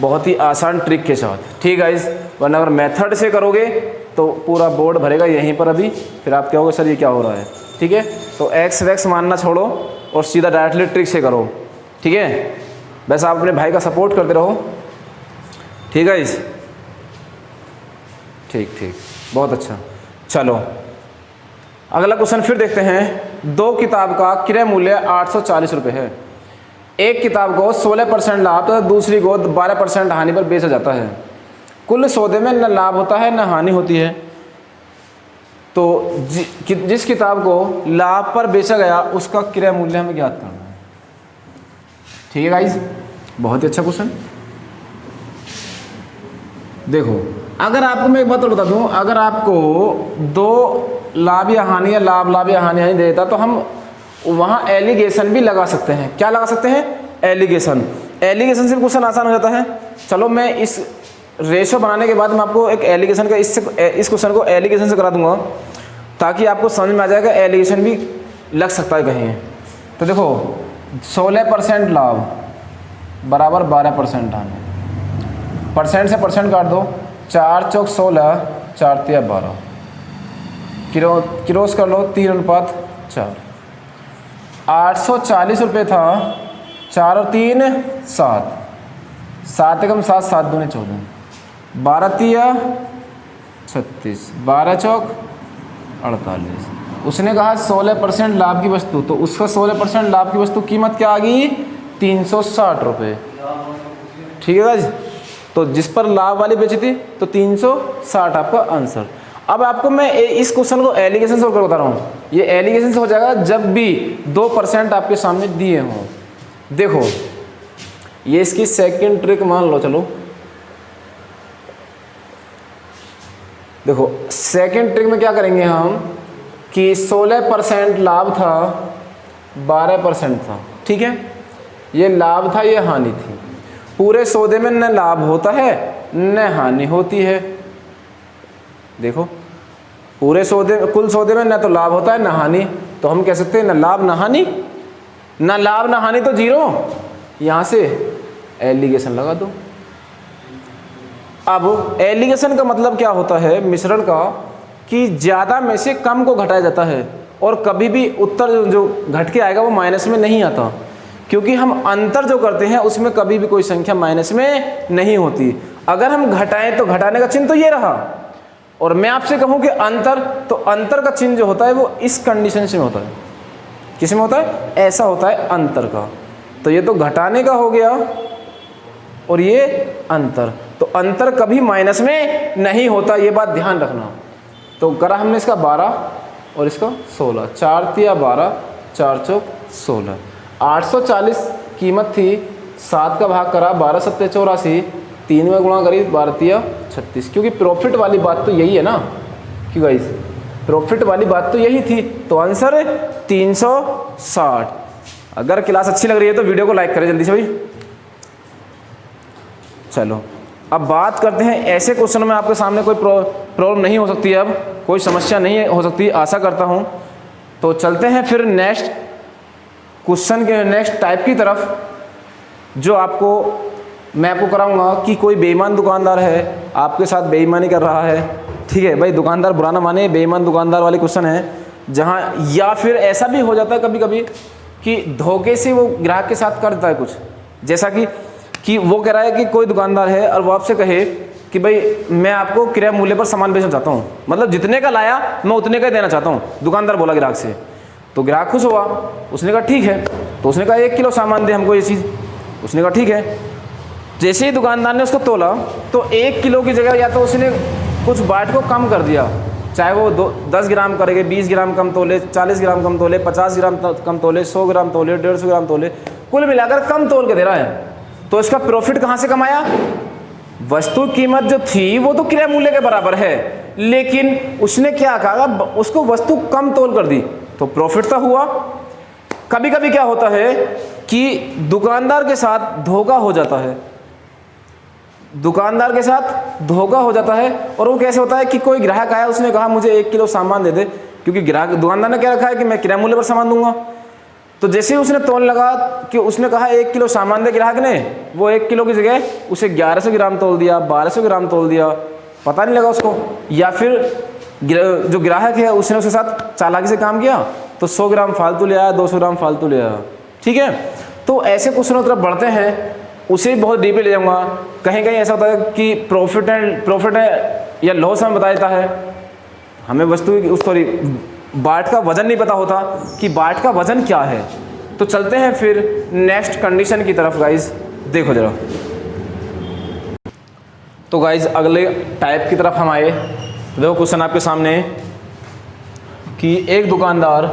बहुत ही आसान ट्रिक के साथ। ठीक है गाइस, वरना अगर मेथड से करोगे तो पूरा बोर्ड भरेगा यहीं पर अभी, फिर आप क्या होगा सर ये क्या हो रहा है। ठीक है, तो एक्स वैक्स मानना छोड़ो और सीधा डायरेक्टली ट्रिक से करो। ठीक है, वैसे आप अपने भाई का सपोर्ट करते रहो। ठीक है गाइस, ठीक ठीक, बहुत अच्छा। चलो अगला क्वेश्चन फिर देखते हैं। 2 किताब का क्रय मूल्य 840 रुपये है। एक किताब को 16% लाभ तथा दूसरी को 12% हानि पर बेचा जाता है। कुल सौदे में न लाभ होता है न हानि होती है। तो जिस किताब को लाभ पर बेचा गया उसका क्रय मूल्य हमें ज्ञात करना है। ठीक है गाइस, बहुत ही अच्छा क्वेश्चन। देखो अगर आपको मैं एक बात और बता दूं, अगर आपको 2 लाभ या हानि या लाभ या हानि देता तो हम वहाँ एलिगेशन भी लगा सकते हैं। क्या लगा सकते हैं? एलिगेशन। एलिगेशन से क्वेश्चन आसान हो जाता है। चलो मैं इस रेशो बनाने के बाद मैं आपको एक एलिगेशन का इस क्वेश्चन को एलिगेशन से करा दूंगा ताकि आपको समझ में आ जाएगा एलिगेशन भी लग सकता है कहीं। तो देखो 16% लाभ बराबर 12% हानि, परसेंट से परसेंट काट दो, 4 चौक 16, 4 तिया 12, क्रोस कर लो 3:4। 840 रुपये था, 4 और 3 7, 7 एकम 7, 7 दूनी 14, 12 तिया 36, 12 चौक 48। उसने कहा 16% लाभ की वस्तु, तो उसका 16% लाभ की वस्तु कीमत क्या आ गई? 360 रुपये। ठीक है गाइस, तो जिस पर लाभ वाली बेची थी तो 360 आपका आंसर। अब आपको मैं इस क्वेश्चन को एलिगेशन से होकर बता रहा हूँ। ये एलिगेशन से हो जाएगा जब भी 2% आपके सामने दिए हों। देखो ये इसकी सेकंड ट्रिक मान लो। चलो देखो सेकंड ट्रिक में क्या करेंगे हम कि 16% लाभ था, 12% था। ठीक है, ये लाभ था, ये हानि थी। पूरे सौदे में न लाभ होता है न हानि होती है। देखो पूरे सौदे, कुल सौदे में न तो लाभ होता है न हानि, तो हम कह सकते हैं न लाभ न हानि, न लाभ न हानि तो 0। यहाँ से एलिगेशन लगा दो। अब एलिगेशन का मतलब क्या होता है मिश्रण का, कि ज़्यादा में से कम को घटाया जाता है और कभी भी उत्तर जो घट के आएगा वो माइनस में नहीं आता, क्योंकि हम अंतर जो करते हैं उसमें कभी भी कोई संख्या माइनस में नहीं होती। अगर हम घटाएं तो घटाने का चिन्ह तो ये रहा, और मैं आपसे कहूं कि अंतर, तो अंतर का चिन्ह जो होता है वो इस कंडीशन से होता है। किस में होता है? ऐसा होता है अंतर का। तो ये तो घटाने का हो गया और ये अंतर, तो अंतर कभी माइनस में नहीं होता, ये बात ध्यान रखना। तो करा हमने इसका 12 और इसका 16, 4 तिया 12, 4 चौक 16। 840 कीमत थी, 7 का भाग करा, 12 सत्ते 84, 3 में गुणा करी, 12 तिया 36। क्योंकि प्रॉफिट वाली बात तो यही है ना, क्यों गाइस? प्रॉफिट वाली बात तो यही थी। तो आंसर है 360। अगर क्लास अच्छी लग रही है तो वीडियो को लाइक करें जल्दी से भाई। चलो अब बात करते हैं ऐसे क्वेश्चन में आपके सामने कोई प्रॉब्लम नहीं हो सकती है, अब कोई समस्या नहीं हो सकती, आशा करता हूँ। तो चलते हैं फिर नेक्स्ट क्वेश्चन के नेक्स्ट टाइप की तरफ, जो मैं आपको कराऊंगा कि कोई बेईमान दुकानदार है, आपके साथ बेईमानी कर रहा है। ठीक है भाई, दुकानदार बुरा ना माने, बेईमान दुकानदार वाले क्वेश्चन है जहाँ, या फिर ऐसा भी हो जाता है कभी कभी कि धोखे से वो ग्राहक के साथ कर देता है कुछ। जैसा कि वो कह रहा है कि कोई दुकानदार है और वो आपसे कहे कि भाई मैं आपको क्रय मूल्य पर सामान बेचना चाहता हूँ, मतलब जितने का लाया मैं उतने का ही देना चाहता हूँ। दुकानदार बोला ग्राहक से, तो ग्राहक खुश हुआ, उसने कहा ठीक है। तो उसने कहा 1 किलो सामान दे हमको ये चीज़, उसने कहा ठीक है। जैसे ही दुकानदार ने उसको तोला तो 1 किलो की जगह या तो उसने कुछ बाट को कम कर दिया, चाहे वो 10 ग्राम करेंगे, 20 ग्राम कम तोले, 40 ग्राम कम तोले, 50 ग्राम कम तोले, 100 ग्राम तोले, 150 ग्राम तोले, कुल मिलाकर कम तोल के दे रहा है। तो इसका प्रॉफिट कहाँ से कमाया? वस्तु कीमत जो थी वो तो क्रय मूल्य के बराबर है, लेकिन उसने क्या कहा, उसको वस्तु कम तोल कर दी, तो प्रॉफिट तो हुआ। कभी कभी क्या होता है कि दुकानदार के साथ धोखा हो जाता है, दुकानदार के साथ धोखा हो जाता है। और वो कैसे होता है कि कोई ग्राहक आया, उसने कहा मुझे 1 किलो सामान दे दे, क्योंकि ग्राहक दुकानदार ने क्या रखा है कि मैं क्रय मूल्य पर सामान दूंगा। तो जैसे ही उसने तोल लगा कि उसने कहा 1 किलो सामान दे ग्राहक ने, वो 1 किलो की जगह उसे 1100 ग्राम तोल दिया, 1200 ग्राम तोल दिया, पता नहीं लगा उसको। या फिर जो ग्राहक है उसने उसके साथ चालाकी से काम किया तो 100 ग्राम फालतू ले आया, 200 ग्राम फालतू ले आया। ठीक है, तो ऐसे क्वेश्चनों तरफ बढ़ते हैं, उसे भी बहुत डीपली ले जाऊँगा। कहीं कहीं ऐसा होता है कि प्रॉफिट है या लॉस हमें बता देता है, हमें वस्तु सॉरी बाट का वजन नहीं पता होता कि बाट का वजन क्या है। तो चलते हैं फिर नेक्स्ट कंडीशन की तरफ गाइज, देखो जरा। तो गाइज अगले टाइप की तरफ हम आए। देखो क्वेश्चन आपके सामने कि एक दुकानदार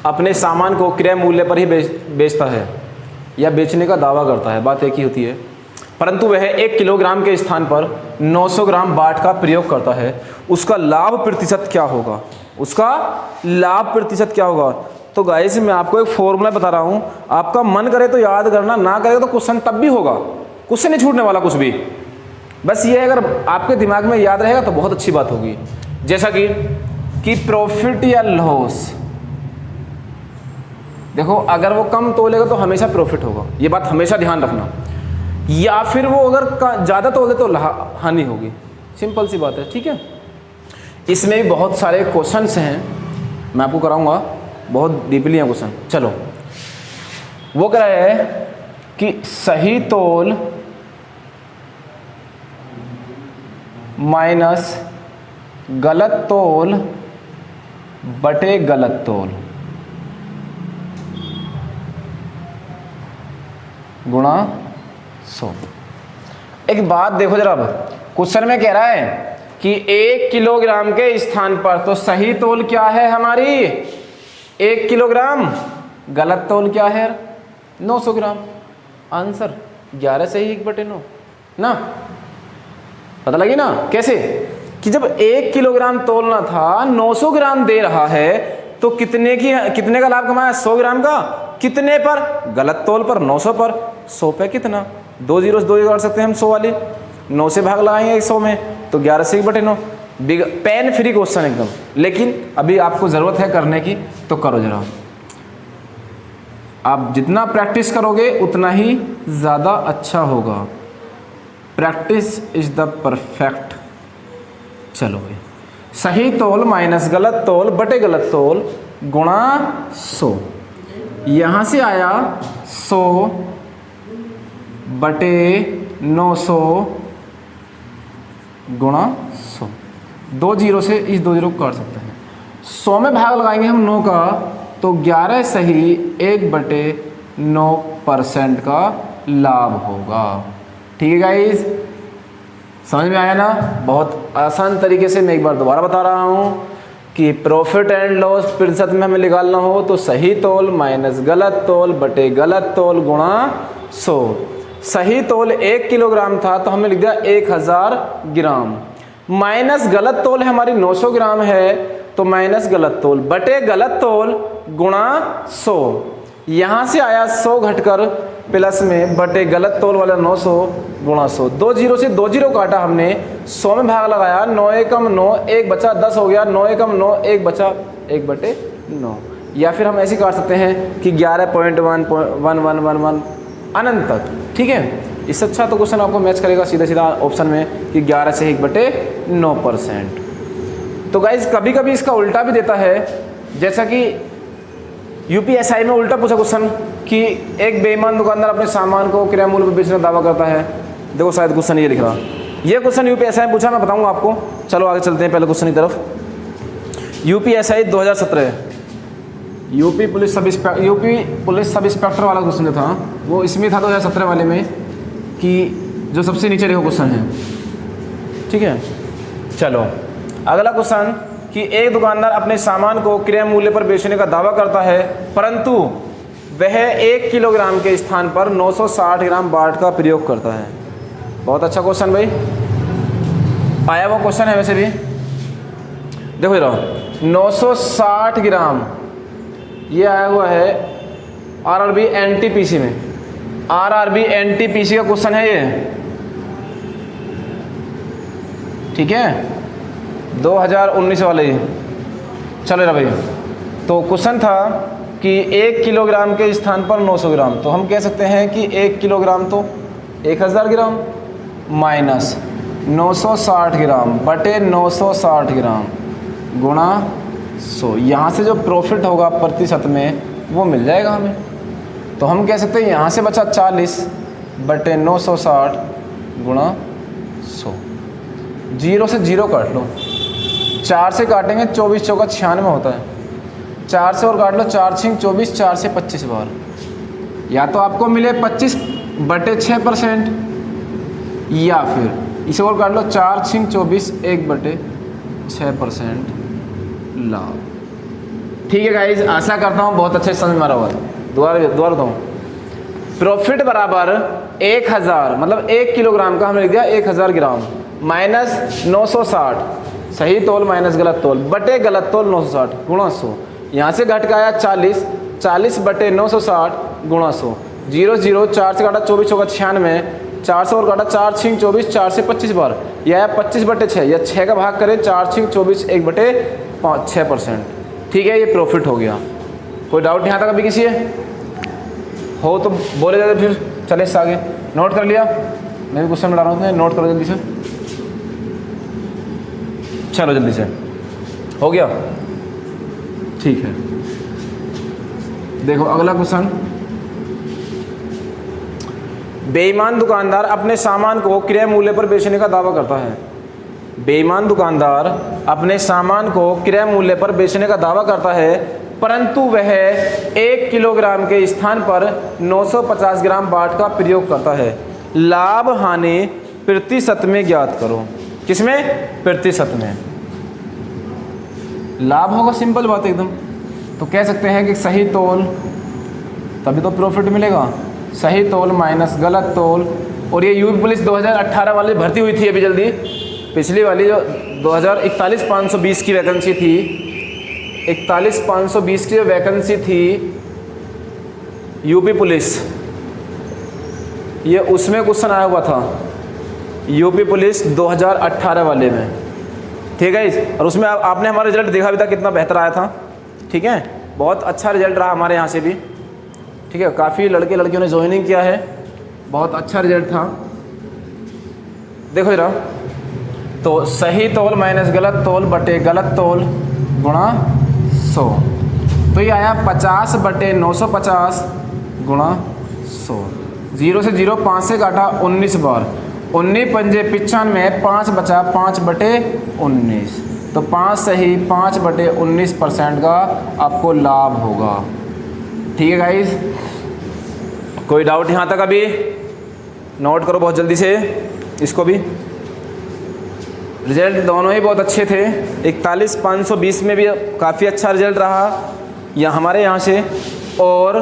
अपने सामान को क्रय मूल्य पर ही बेचता है या बेचने का दावा करता है, बात एक ही होती है, परंतु वह 1 किलोग्राम के स्थान पर 900 ग्राम बाट का प्रयोग करता है। उसका लाभ प्रतिशत क्या होगा? उसका लाभ प्रतिशत क्या होगा? तो गाइस मैं आपको एक फॉर्मूला बता रहा हूं, आपका मन करे तो याद करना, ना करे तो क्वेश्चन तब भी होगा, क्वेश्चन नहीं छूटने वाला कुछ भी। बस ये अगर आपके दिमाग में याद रहेगा तो बहुत अच्छी बात होगी। जैसा कि प्रॉफिट या लॉस, देखो अगर वो कम तोलेगा तो हमेशा प्रॉफिट होगा, ये बात हमेशा ध्यान रखना। या फिर वो अगर ज़्यादा तोले तो हानि होगी, सिंपल सी बात है। ठीक है, इसमें भी बहुत सारे क्वेश्चंस हैं, मैं आपको कराऊंगा, बहुत डीपली है क्वेश्चन। चलो, वो कह रहा है कि सही तोल माइनस गलत तोल बटे गलत तोल गुणा 100। एक बात देखो जरा, अब क्वेश्चन में कह रहा है कि 1 किलोग्राम के स्थान पर, तो सही तोल क्या है हमारी 1 किलोग्राम, गलत तोल क्या है 900 ग्राम। आंसर 11 सही 1/9 ना, पता लगी ना कैसे? कि जब 1 किलोग्राम तोलना था 900 ग्राम दे रहा है, तो कितने का लाभ कमाया? 100 ग्राम का। कितने पर? गलत तोल पर, 900 पर। 100 पे कितना? 2 जीरो से 2 जोड़ सकते हैं हम, 100 वाली 9 से भाग लगाएंगे 100 में, तो 11 से 1/9। पेन फ्री क्वेश्चन एकदम, लेकिन अभी आपको ज़रूरत है करने की, तो करो जरा। आप जितना प्रैक्टिस करोगे उतना ही ज़्यादा अच्छा होगा। Practice is the perfect. चलो भाई, सही तोल माइनस गलत तोल बटे गलत तोल गुणा 100। यहाँ से आया 100 बटे 900 गुणा 100। 2 जीरो से इस 2 जीरो को काट सकते हैं। 100 में भाग लगाएंगे हम 9 का, तो 11 सही 1/9% का लाभ होगा। ठीक है गाइज, समझ में आया ना? बहुत आसान तरीके से मैं एक बार दोबारा बता रहा हूँ कि प्रॉफिट एंड लॉस प्रतिशत में हमें निकालना हो तो सही तोल माइनस गलत तोल बटे गलत तोल गुणा 100। सही तोल 1 किलोग्राम था तो हमने लिख दिया 1000 ग्राम, माइनस गलत तोल है हमारी 900 ग्राम है, तो माइनस गलत तोल बटे गलत तोल गुणा 100। यहाँ से आया 100 घटकर प्लस में बटे गलत तोल वाला 900 गुणा 100। 2 जीरो से 2 जीरो काटा हमने, 100 में भाग लगाया, 9 एकम 9, 1 बचा 10 हो गया, 9 एकम 9, 1 बचा 1/9। या फिर हम ऐसे काट सकते हैं कि 11.1111 अनंत तक। ठीक है, इससे अच्छा तो क्वेश्चन आपको मैच करेगा सीधा सीधा ऑप्शन में कि 11 से 1/9%। तो गाइज कभी कभी इसका उल्टा भी देता है, जैसा कि यूपीएसआई में उल्टा पूछा क्वेश्चन कि एक बेईमान दुकानदार अपने सामान को क्रय मूल्य पर बेचने का दावा करता है। देखो शायद क्वेश्चन ये लिख रहा, ये क्वेश्चन यूपीएसआई में पूछा, मैं बताऊंगा आपको। चलो आगे चलते हैं पहले क्वेश्चन की तरफ। UPSI 2017 UP police sub inspector वाला क्वेश्चन जो था वो इसमें था 2017 वाले में, कि जो सबसे नीचे देखो क्वेश्चन है। ठीक है, चलो अगला क्वेश्चन कि एक दुकानदार अपने सामान को क्रय मूल्य पर बेचने का दावा करता है, परंतु वह 1 किलोग्राम के स्थान पर 960 ग्राम बाट का प्रयोग करता है। बहुत अच्छा क्वेश्चन भाई, आया वो क्वेश्चन है वैसे भी। देखो जरा, 960 ग्राम ये आया हुआ है आरआरबी एनटीपीसी में। आरआरबी एनटीपीसी का क्वेश्चन है ये। ठीक है, 2019 वाले। चलो भाई, तो क्वेश्चन था कि 1 किलोग्राम के स्थान पर 900 ग्राम, तो हम कह सकते हैं कि 1 किलोग्राम तो 1000 ग्राम माइनस 960 ग्राम बटे 960 ग्राम गुणा 100। यहाँ से जो प्रॉफिट होगा प्रतिशत में वो मिल जाएगा हमें। तो हम कह सकते हैं यहाँ से बचा 40 बटे 960 गुणा 100। 0 से 0 काट लो, 4 से काटेंगे 24 चौका 96 होता है, 4 से और काट लो, 4 6 24, 4 से 25 बार, या तो आपको मिले 25 बटे 6% या फिर इसे और काट लो 4 6 24 1 बटे 6% लाभ। ठीक है गाइज, आशा करता हूँ बहुत अच्छे समझ में आ रहा होगा। दोबारा दूँ, प्रॉफिट बराबर 1000 मतलब 1 किलोग्राम का हमने लिख दिया 1000 ग्राम माइनस 960 सही तोल माइनस गलत तोल बटे गलत तोल 960 गुणा 100। यहाँ से घट का आया 40 बटे 960 गुणा 100। 0 0 4 से काटा 24 चौका 96, 4 से और काटा 4 6 24, 4 से 25 बार, यह 25 बटे 6 या 6 का भाग करें 4 6 24 1 बटे 6%। ठीक है, ये प्रॉफिट हो गया। कोई डाउट यहाँ तक अभी किसी है हो तो बोले जाते, फिर चले इससे आगे। नोट कर लिया, मैं भी क्वेश्चन बता रहा हूँ, नोट करो जल्दी से। चलो जल्दी से, हो गया? ठीक है, देखो अगला क्वेश्चन। बेईमान दुकानदार अपने सामान को क्रय मूल्य पर बेचने का दावा करता है। बेईमान दुकानदार अपने सामान को क्रय मूल्य पर बेचने का दावा करता है, परंतु वह 1 किलोग्राम के स्थान पर 950 ग्राम बाट का प्रयोग करता है। लाभ हानि प्रतिशत में ज्ञात करो। किसमें? प्रतिशत में। लाभ होगा, सिंपल बात एकदम। तो कह सकते हैं कि सही तोल, तभी तो प्रॉफिट मिलेगा। सही तोल माइनस गलत तोल। और ये यूपी पुलिस 2018 वाली भर्ती हुई थी अभी जल्दी, पिछली वाली जो 41,520 की वैकेंसी थी, 41,520 की जो वैकेंसी थी यूपी पुलिस, ये उसमें क्वेश्चन आया हुआ था यूपी पुलिस 2018 वाले में। ठीक है, और उसमें आपने हमारा रिजल्ट देखा भी था, कितना बेहतर आया था। ठीक है, बहुत अच्छा रिजल्ट रहा हमारे यहाँ से भी। ठीक है, काफ़ी लड़के लड़कियों ने ज्वाइनिंग किया है, बहुत अच्छा रिजल्ट था। देखो जरा, तो सही तोल माइनस गलत तोल बटे गलत तोल गुणा 100, तो ये आया 50 बटे 950 गुणा 100। 0 से 0 5 से काटा 19 बार, 19 पंजे 95, 5 बचा 5 बटे 19, तो 5 सही 5 बटे 19% का आपको लाभ होगा। ठीक है गाइज, कोई डाउट यहाँ तक अभी? नोट करो बहुत जल्दी से इसको भी। रिजल्ट दोनों ही बहुत अच्छे थे, 41,520 में भी काफ़ी अच्छा रिजल्ट रहा या हमारे यहाँ से, और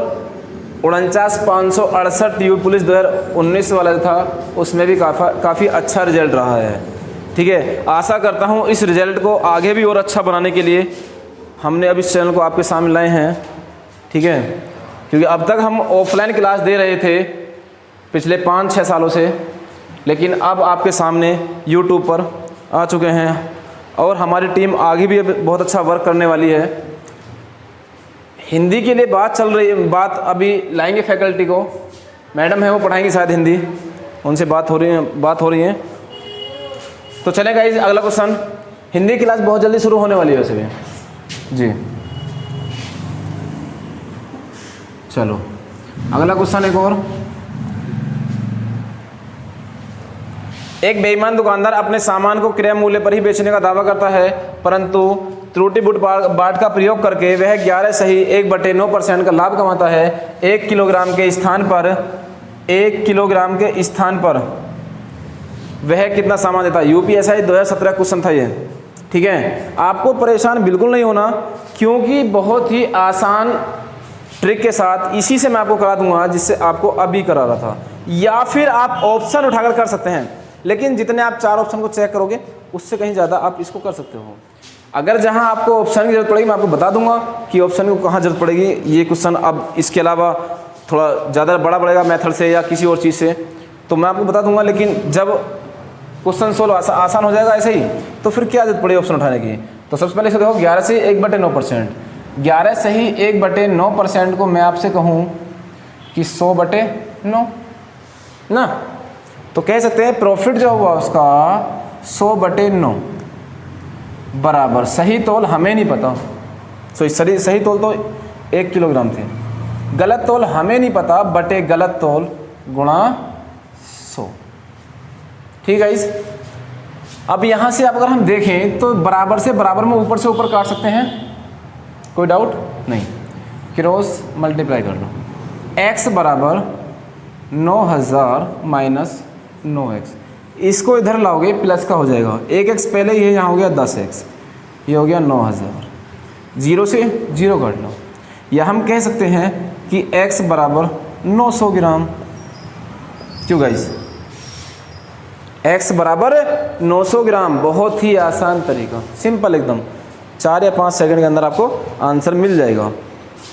49,568 यूपी पुलिस 2019 वाला था उसमें भी काफ़ी अच्छा रिजल्ट रहा है। ठीक है, आशा करता हूँ इस रिजल्ट को आगे भी और अच्छा बनाने के लिए हमने अब इस चैनल को आपके सामने लाए हैं। ठीक है, क्योंकि अब तक हम ऑफलाइन क्लास दे रहे थे पिछले 5-6 सालों से, लेकिन अब आपके सामने यूट्यूब पर आ चुके हैं और हमारी टीम आगे भी बहुत अच्छा वर्क करने वाली है। हिंदी के लिए बात चल रही है, बात अभी लाएंगे फैकल्टी को, मैडम है वो पढ़ाएंगी शायद हिंदी, उनसे बात हो रही है। तो चलें गाइस, अगला क्वेश्चन। हिंदी क्लास बहुत जल्दी शुरू होने वाली है वैसे भी जी। चलो अगला क्वेश्चन एक और। एक बेईमान दुकानदार अपने सामान को क्रय मूल्य पर ही बेचने का दावा करता है, परंतु त्रुटि बाट का प्रयोग करके वह 11 सही 1/9% का लाभ कमाता है। 1 किलोग्राम के स्थान पर वह कितना सामान देता है? यूपीएसआई 2017 क्वेश्चन था ये। ठीक है, आपको परेशान बिल्कुल नहीं होना, क्योंकि बहुत ही आसान ट्रिक के साथ इसी से मैं आपको करा दूंगा जिससे आपको अभी करा रहा था, या फिर आप ऑप्शन उठाकर कर सकते हैं, लेकिन जितने आप 4 ऑप्शन को चेक करोगे उससे कहीं ज़्यादा आप इसको कर सकते हो। अगर जहां आपको ऑप्शन की जरूरत पड़ेगी मैं आपको बता दूंगा कि ऑप्शन को कहाँ जरूरत पड़ेगी। ये क्वेश्चन अब इसके अलावा थोड़ा ज़्यादा बड़ा पड़ेगा मेथड से या किसी और चीज़ से, तो मैं आपको बता दूंगा, लेकिन जब क्वेश्चन सोल्व आसान हो जाएगा ऐसे ही, तो फिर क्या जरूरत पड़ेगी ऑप्शन उठाने की। तो सबसे पहले इसे देखो, 11 से 1/9%। 11 सही 1/9% को मैं आपसे कहूँ कि 100/9 ना, तो कह सकते हैं प्रॉफिट जो हुआ उसका 100/9 बराबर सही तौल हमें नहीं पता, तो सही तौल तो 1 किलोग्राम थे, गलत तौल हमें नहीं पता बटे गलत तौल गुणा 100। ठीक है इस अब यहाँ से अगर हम देखें तो बराबर से बराबर में ऊपर से ऊपर काट सकते हैं, कोई डाउट नहीं, क्रॉस मल्टीप्लाई कर लो। x बराबर 9000 माइनस 9x, इसको इधर लाओगे प्लस का हो जाएगा, 1x पहले ये यहाँ हो गया 10x, ये हो गया 9000, 0 से 0 काट लो, या हम कह सकते हैं कि x बराबर 900 ग्राम। क्यों गाइस, x बराबर 900 ग्राम, बहुत ही आसान तरीका, सिंपल एकदम, 4 या 5 सेकंड के अंदर आपको आंसर मिल जाएगा।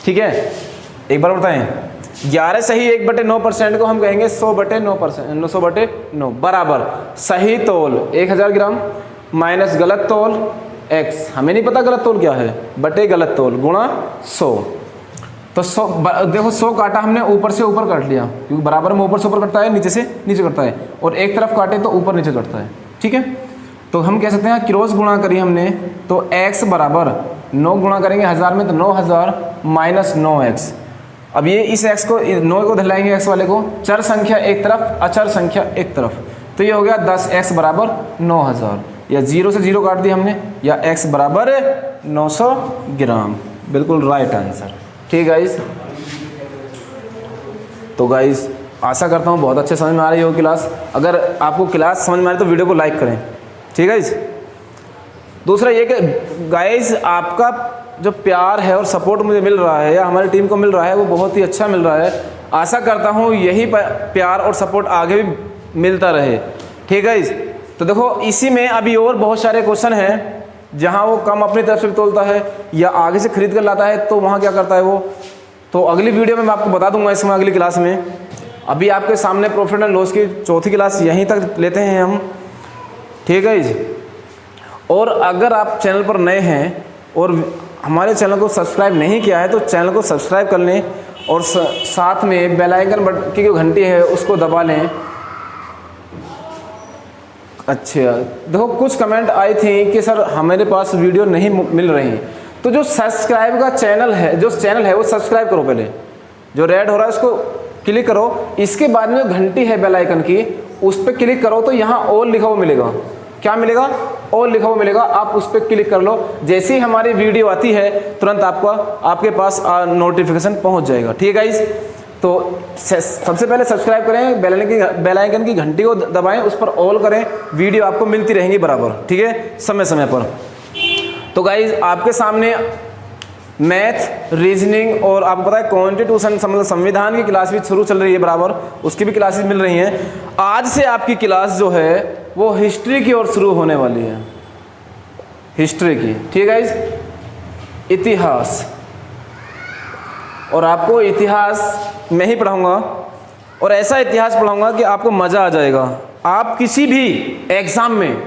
ठीक है, एक बार बताएं, 11 सही 1/9% को हम कहेंगे 100/9%, 900/9 बराबर सही तौल 1000 ग्राम माइनस गलत तौल x, हमें नहीं पता गलत तौल क्या है, बटे गलत तौल गुणा 100। तो 100 देखो 100 काटा हमने, ऊपर से ऊपर काट लिया, क्योंकि बराबर में ऊपर से ऊपर कटता है, नीचे से नीचे कटता है, और एक तरफ काटे तो ऊपर नीचे कटता है। ठीक है, तो हम कह सकते हैं क्रॉस गुणा करिए हमने, तो x बराबर 9 गुणा करेंगे 1000 में, तो 9000 माइनस 9x। अब ये इस x को 9 को धलाएंगे, x वाले को, चर संख्या एक तरफ अचर संख्या एक तरफ, तो ये हो गया 10x बराबर 9000, या 0 से 0 काट दिया हमने, या x बराबर 900 ग्राम, बिल्कुल राइट आंसर। ठीक गाइस, तो गाइस आशा करता हूँ बहुत अच्छे समझ में आ रही हो क्लास। अगर आपको क्लास समझ में आ रही तो वीडियो को लाइक करें। ठीक है गाइस, दूसरा ये कि गाइस आपका जो प्यार है और सपोर्ट मुझे मिल रहा है या हमारी टीम को मिल रहा है वो बहुत ही अच्छा मिल रहा है। आशा करता हूँ यही प्यार और सपोर्ट आगे भी मिलता रहे। ठीक है गाइस, तो देखो इसी में अभी और बहुत सारे क्वेश्चन हैं जहाँ वो कम अपनी तरफ से तोलता है या आगे से खरीद कर लाता है, तो वहाँ क्या करता है वो, तो अगली वीडियो में मैं आपको बता दूंगा इसमें अगली क्लास में। अभी आपके सामने प्रॉफिट एंड लॉस की चौथी क्लास यहीं तक लेते हैं हम। ठीक है जी, और अगर आप चैनल पर नए हैं और हमारे चैनल को सब्सक्राइब नहीं किया है तो चैनल को सब्सक्राइब कर लें, और साथ में बेल आइकन बटन की जो घंटी है उसको दबा लें। अच्छा, देखो कुछ कमेंट आई थी कि सर हमारे पास वीडियो नहीं मिल रही, तो जो सब्सक्राइब का चैनल है, जो चैनल है वो सब्सक्राइब करो, पहले जो रेड हो रहा है उसको क्लिक करो, इसके बाद में जो घंटी है बेल आइकन की उस पर क्लिक करो, तो यहाँ ऑल लिखा हुआ मिलेगा। क्या मिलेगा? ऑल लिखा हुआ मिलेगा, आप उस पर क्लिक कर लो। जैसे ही हमारी वीडियो आती है तुरंत आपके पास नोटिफिकेशन पहुँच जाएगा। ठीक है गाइस, तो सबसे पहले सब्सक्राइब करें, बेल आइकन की घंटी को दबाएं, उस पर ऑल करें, वीडियो आपको मिलती रहेंगी बराबर। ठीक है, समय समय पर। तो गाइज आपके सामने मैथ, रीजनिंग और आपको पता है कॉन्स्टिट्यूशन मतलब संविधान की क्लास भी शुरू चल रही है बराबर, उसकी भी क्लासेस मिल रही हैं। आज से आपकी क्लास जो है वो हिस्ट्री की ओर शुरू होने वाली है, हिस्ट्री की। ठीक है गाइज, इतिहास, और आपको इतिहास मैं ही पढ़ाऊंगा, और ऐसा इतिहास पढ़ाऊंगा कि आपको मज़ा आ जाएगा। आप किसी भी एग्ज़ाम में,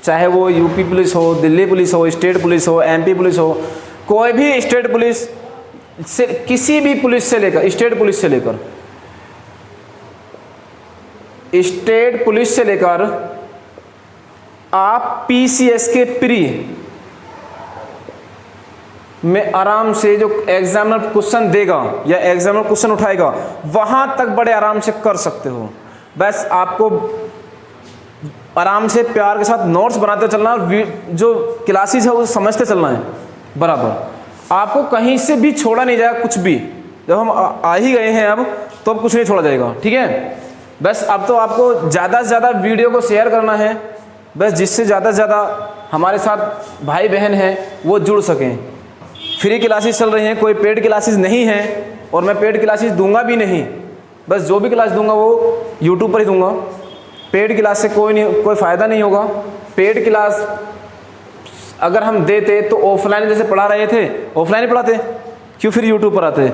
चाहे वो यूपी पुलिस हो, दिल्ली पुलिस हो, स्टेट पुलिस हो, एमपी पुलिस हो, कोई भी स्टेट पुलिस से, किसी भी पुलिस से लेकर, स्टेट पुलिस से लेकर आप पीसीएस के प्री में आराम से जो एग्जामिनर क्वेश्चन देगा या एग्जामिनर क्वेश्चन उठाएगा वहां तक बड़े आराम से कर सकते हो। बस आपको आराम से प्यार के साथ नोट्स बनाते चलना, जो क्लासेस है वो समझते चलना है बराबर। आपको कहीं से भी छोड़ा नहीं जाएगा कुछ भी। जब हम आ ही गए हैं अब, तो अब कुछ नहीं छोड़ा जाएगा। ठीक है, बस अब तो आपको ज़्यादा से ज़्यादा वीडियो को शेयर करना है, बस जिससे ज़्यादा से ज़्यादा हमारे साथ भाई बहन हैं वो जुड़ सकें। फ्री क्लासेस चल रही हैं, कोई पेड क्लासेस नहीं है, और मैं पेड क्लासेस दूंगा भी नहीं। बस जो भी क्लास दूंगा वो यूट्यूब पर ही दूंगा। पेड क्लास से कोई फ़ायदा नहीं होगा। पेड क्लास अगर हम देते तो ऑफलाइन जैसे पढ़ा रहे थे ऑफलाइन ही पढ़ाते, क्यों फिर यूट्यूब पर आते।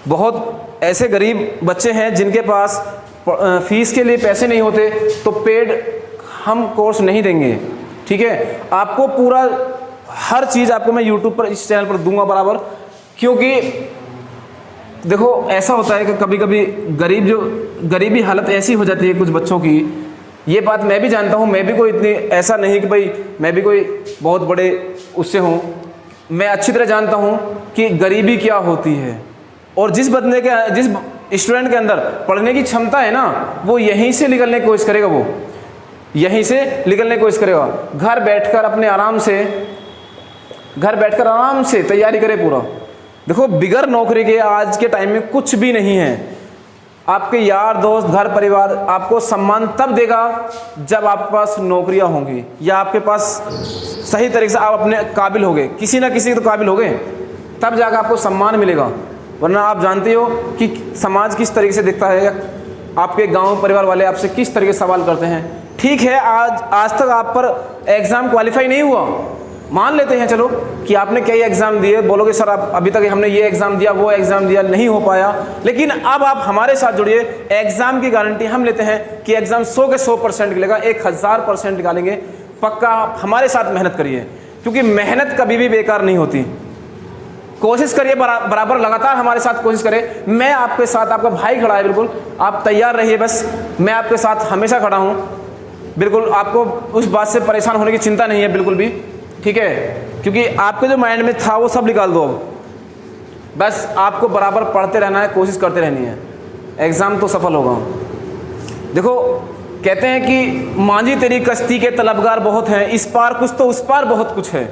बहुत ऐसे गरीब बच्चे हैं जिनके पास फीस के लिए पैसे नहीं होते, तो पेड हम कोर्स नहीं देंगे। ठीक है, आपको पूरा हर चीज़ आपको मैं यूट्यूब पर, इस चैनल पर दूंगा बराबर। क्योंकि देखो ऐसा होता है कि कभी कभी गरीबी हालत ऐसी हो जाती है कुछ बच्चों की, ये बात मैं भी जानता हूँ, मैं भी कोई इतनी ऐसा नहीं कि भाई मैं भी कोई बहुत बड़े उससे हूँ, मैं अच्छी तरह जानता हूँ कि गरीबी क्या होती है। और जिस स्टूडेंट के अंदर पढ़ने की क्षमता है ना, वो यहीं से निकलने की कोशिश करेगा, वो यहीं से निकलने की कोशिश करेगा। घर बैठकर आराम से तैयारी करे पूरा। देखो बिगर नौकरी के आज के टाइम में कुछ भी नहीं है। आपके यार दोस्त, घर परिवार आपको सम्मान तब देगा जब आपके पास नौकरियां होंगी, या आपके पास सही तरीके से आप अपने काबिल होगे, किसी ना किसी तो काबिल होगे, तब जाकर आपको सम्मान मिलेगा। वरना आप जानते हो कि समाज किस तरीके से दिखता है, आपके गांव परिवार वाले आपसे किस तरीके से सवाल करते हैं। ठीक है, आज तक आप पर एग्ज़ाम क्वालिफाई नहीं हुआ, मान लेते हैं चलो कि आपने कई एग्ज़ाम दिए, बोलोगे सर आप अभी तक हमने ये एग्ज़ाम दिया, वो एग्ज़ाम दिया, नहीं हो पाया, लेकिन अब आप हमारे साथ जुड़िए। एग्ज़ाम की गारंटी हम लेते हैं कि एग्ज़ाम 100 के 100% निकलेगा, 1000% निकालेंगे, पक्का। आप हमारे साथ मेहनत करिए, क्योंकि मेहनत कभी भी बेकार नहीं होती। कोशिश करिए, बराबर लगातार हमारे साथ कोशिश करें। मैं आपके साथ, आपका भाई खड़ा है, बिल्कुल आप तैयार रहिए, बस मैं आपके साथ हमेशा खड़ा हूँ। बिल्कुल आपको उस बात से परेशान होने की चिंता नहीं है बिल्कुल भी, ठीक है, क्योंकि आपके जो माइंड में था वो सब निकाल दो अब। बस आपको बराबर पढ़ते रहना है, कोशिश करते रहनी है, एग्ज़ाम तो सफल होगा। देखो कहते हैं कि मांझी तेरी कश्ती के तलबगार बहुत हैं, इस पार कुछ तो उस पार बहुत कुछ है।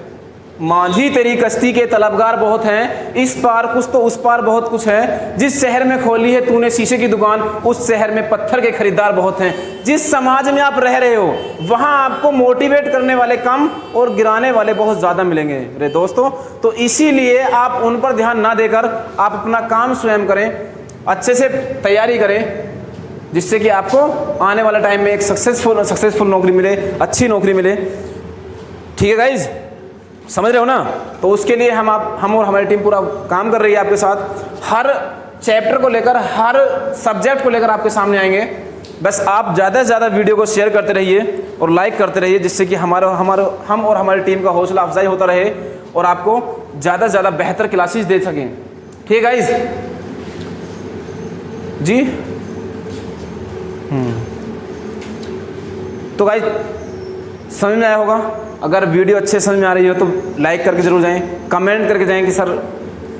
मांझी तेरी कश्ती के तलबगार बहुत हैं, इस पार कुछ तो उस पार बहुत कुछ है। जिस शहर में खोली है तूने शीशे की दुकान, उस शहर में पत्थर के खरीदार बहुत हैं। जिस समाज में आप रह रहे हो वहाँ आपको मोटिवेट करने वाले कम और गिराने वाले बहुत ज़्यादा मिलेंगे रे दोस्तों। तो इसीलिए आप उन पर ध्यान ना देकर आप अपना काम स्वयं करें, अच्छे से तैयारी करें, जिससे कि आपको आने वाले टाइम में एक सक्सेसफुल नौकरी मिले, अच्छी नौकरी मिले। ठीक है गाइज, समझ रहे हो ना? तो उसके लिए हम और हमारी टीम पूरा काम कर रही है आपके साथ। हर चैप्टर को लेकर, हर सब्जेक्ट को लेकर आपके सामने आएंगे। बस आप ज़्यादा से ज़्यादा वीडियो को शेयर करते रहिए और लाइक करते रहिए, जिससे कि हम और हमारी टीम का हौसला अफजाई होता रहे और आपको ज़्यादा से ज़्यादा बेहतर क्लासेस दे सकें। ठीक है गाइज जी। तो गाइज समझ में आया होगा। अगर वीडियो अच्छे समझ में आ रही हो तो लाइक करके ज़रूर जाएं, कमेंट करके जाएं कि सर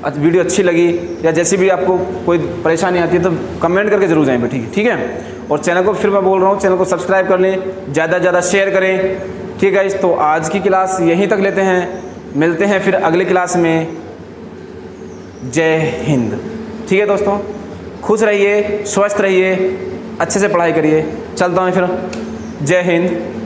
वीडियो अच्छी लगी, या जैसी भी आपको कोई परेशानी आती है तो कमेंट करके ज़रूर जाएं बेटी, ठीक है। और चैनल को फिर मैं बोल रहा हूँ, चैनल को सब्सक्राइब कर लें, ज़्यादा से ज़्यादा शेयर करें, ठीक है। तो आज की क्लास यहीं तक लेते हैं, मिलते हैं फिर अगली क्लास में। जय हिंद। ठीक है दोस्तों, खुश रहिए, स्वस्थ रहिए, अच्छे से पढ़ाई करिए। चलता हूँ फिर, जय हिंद।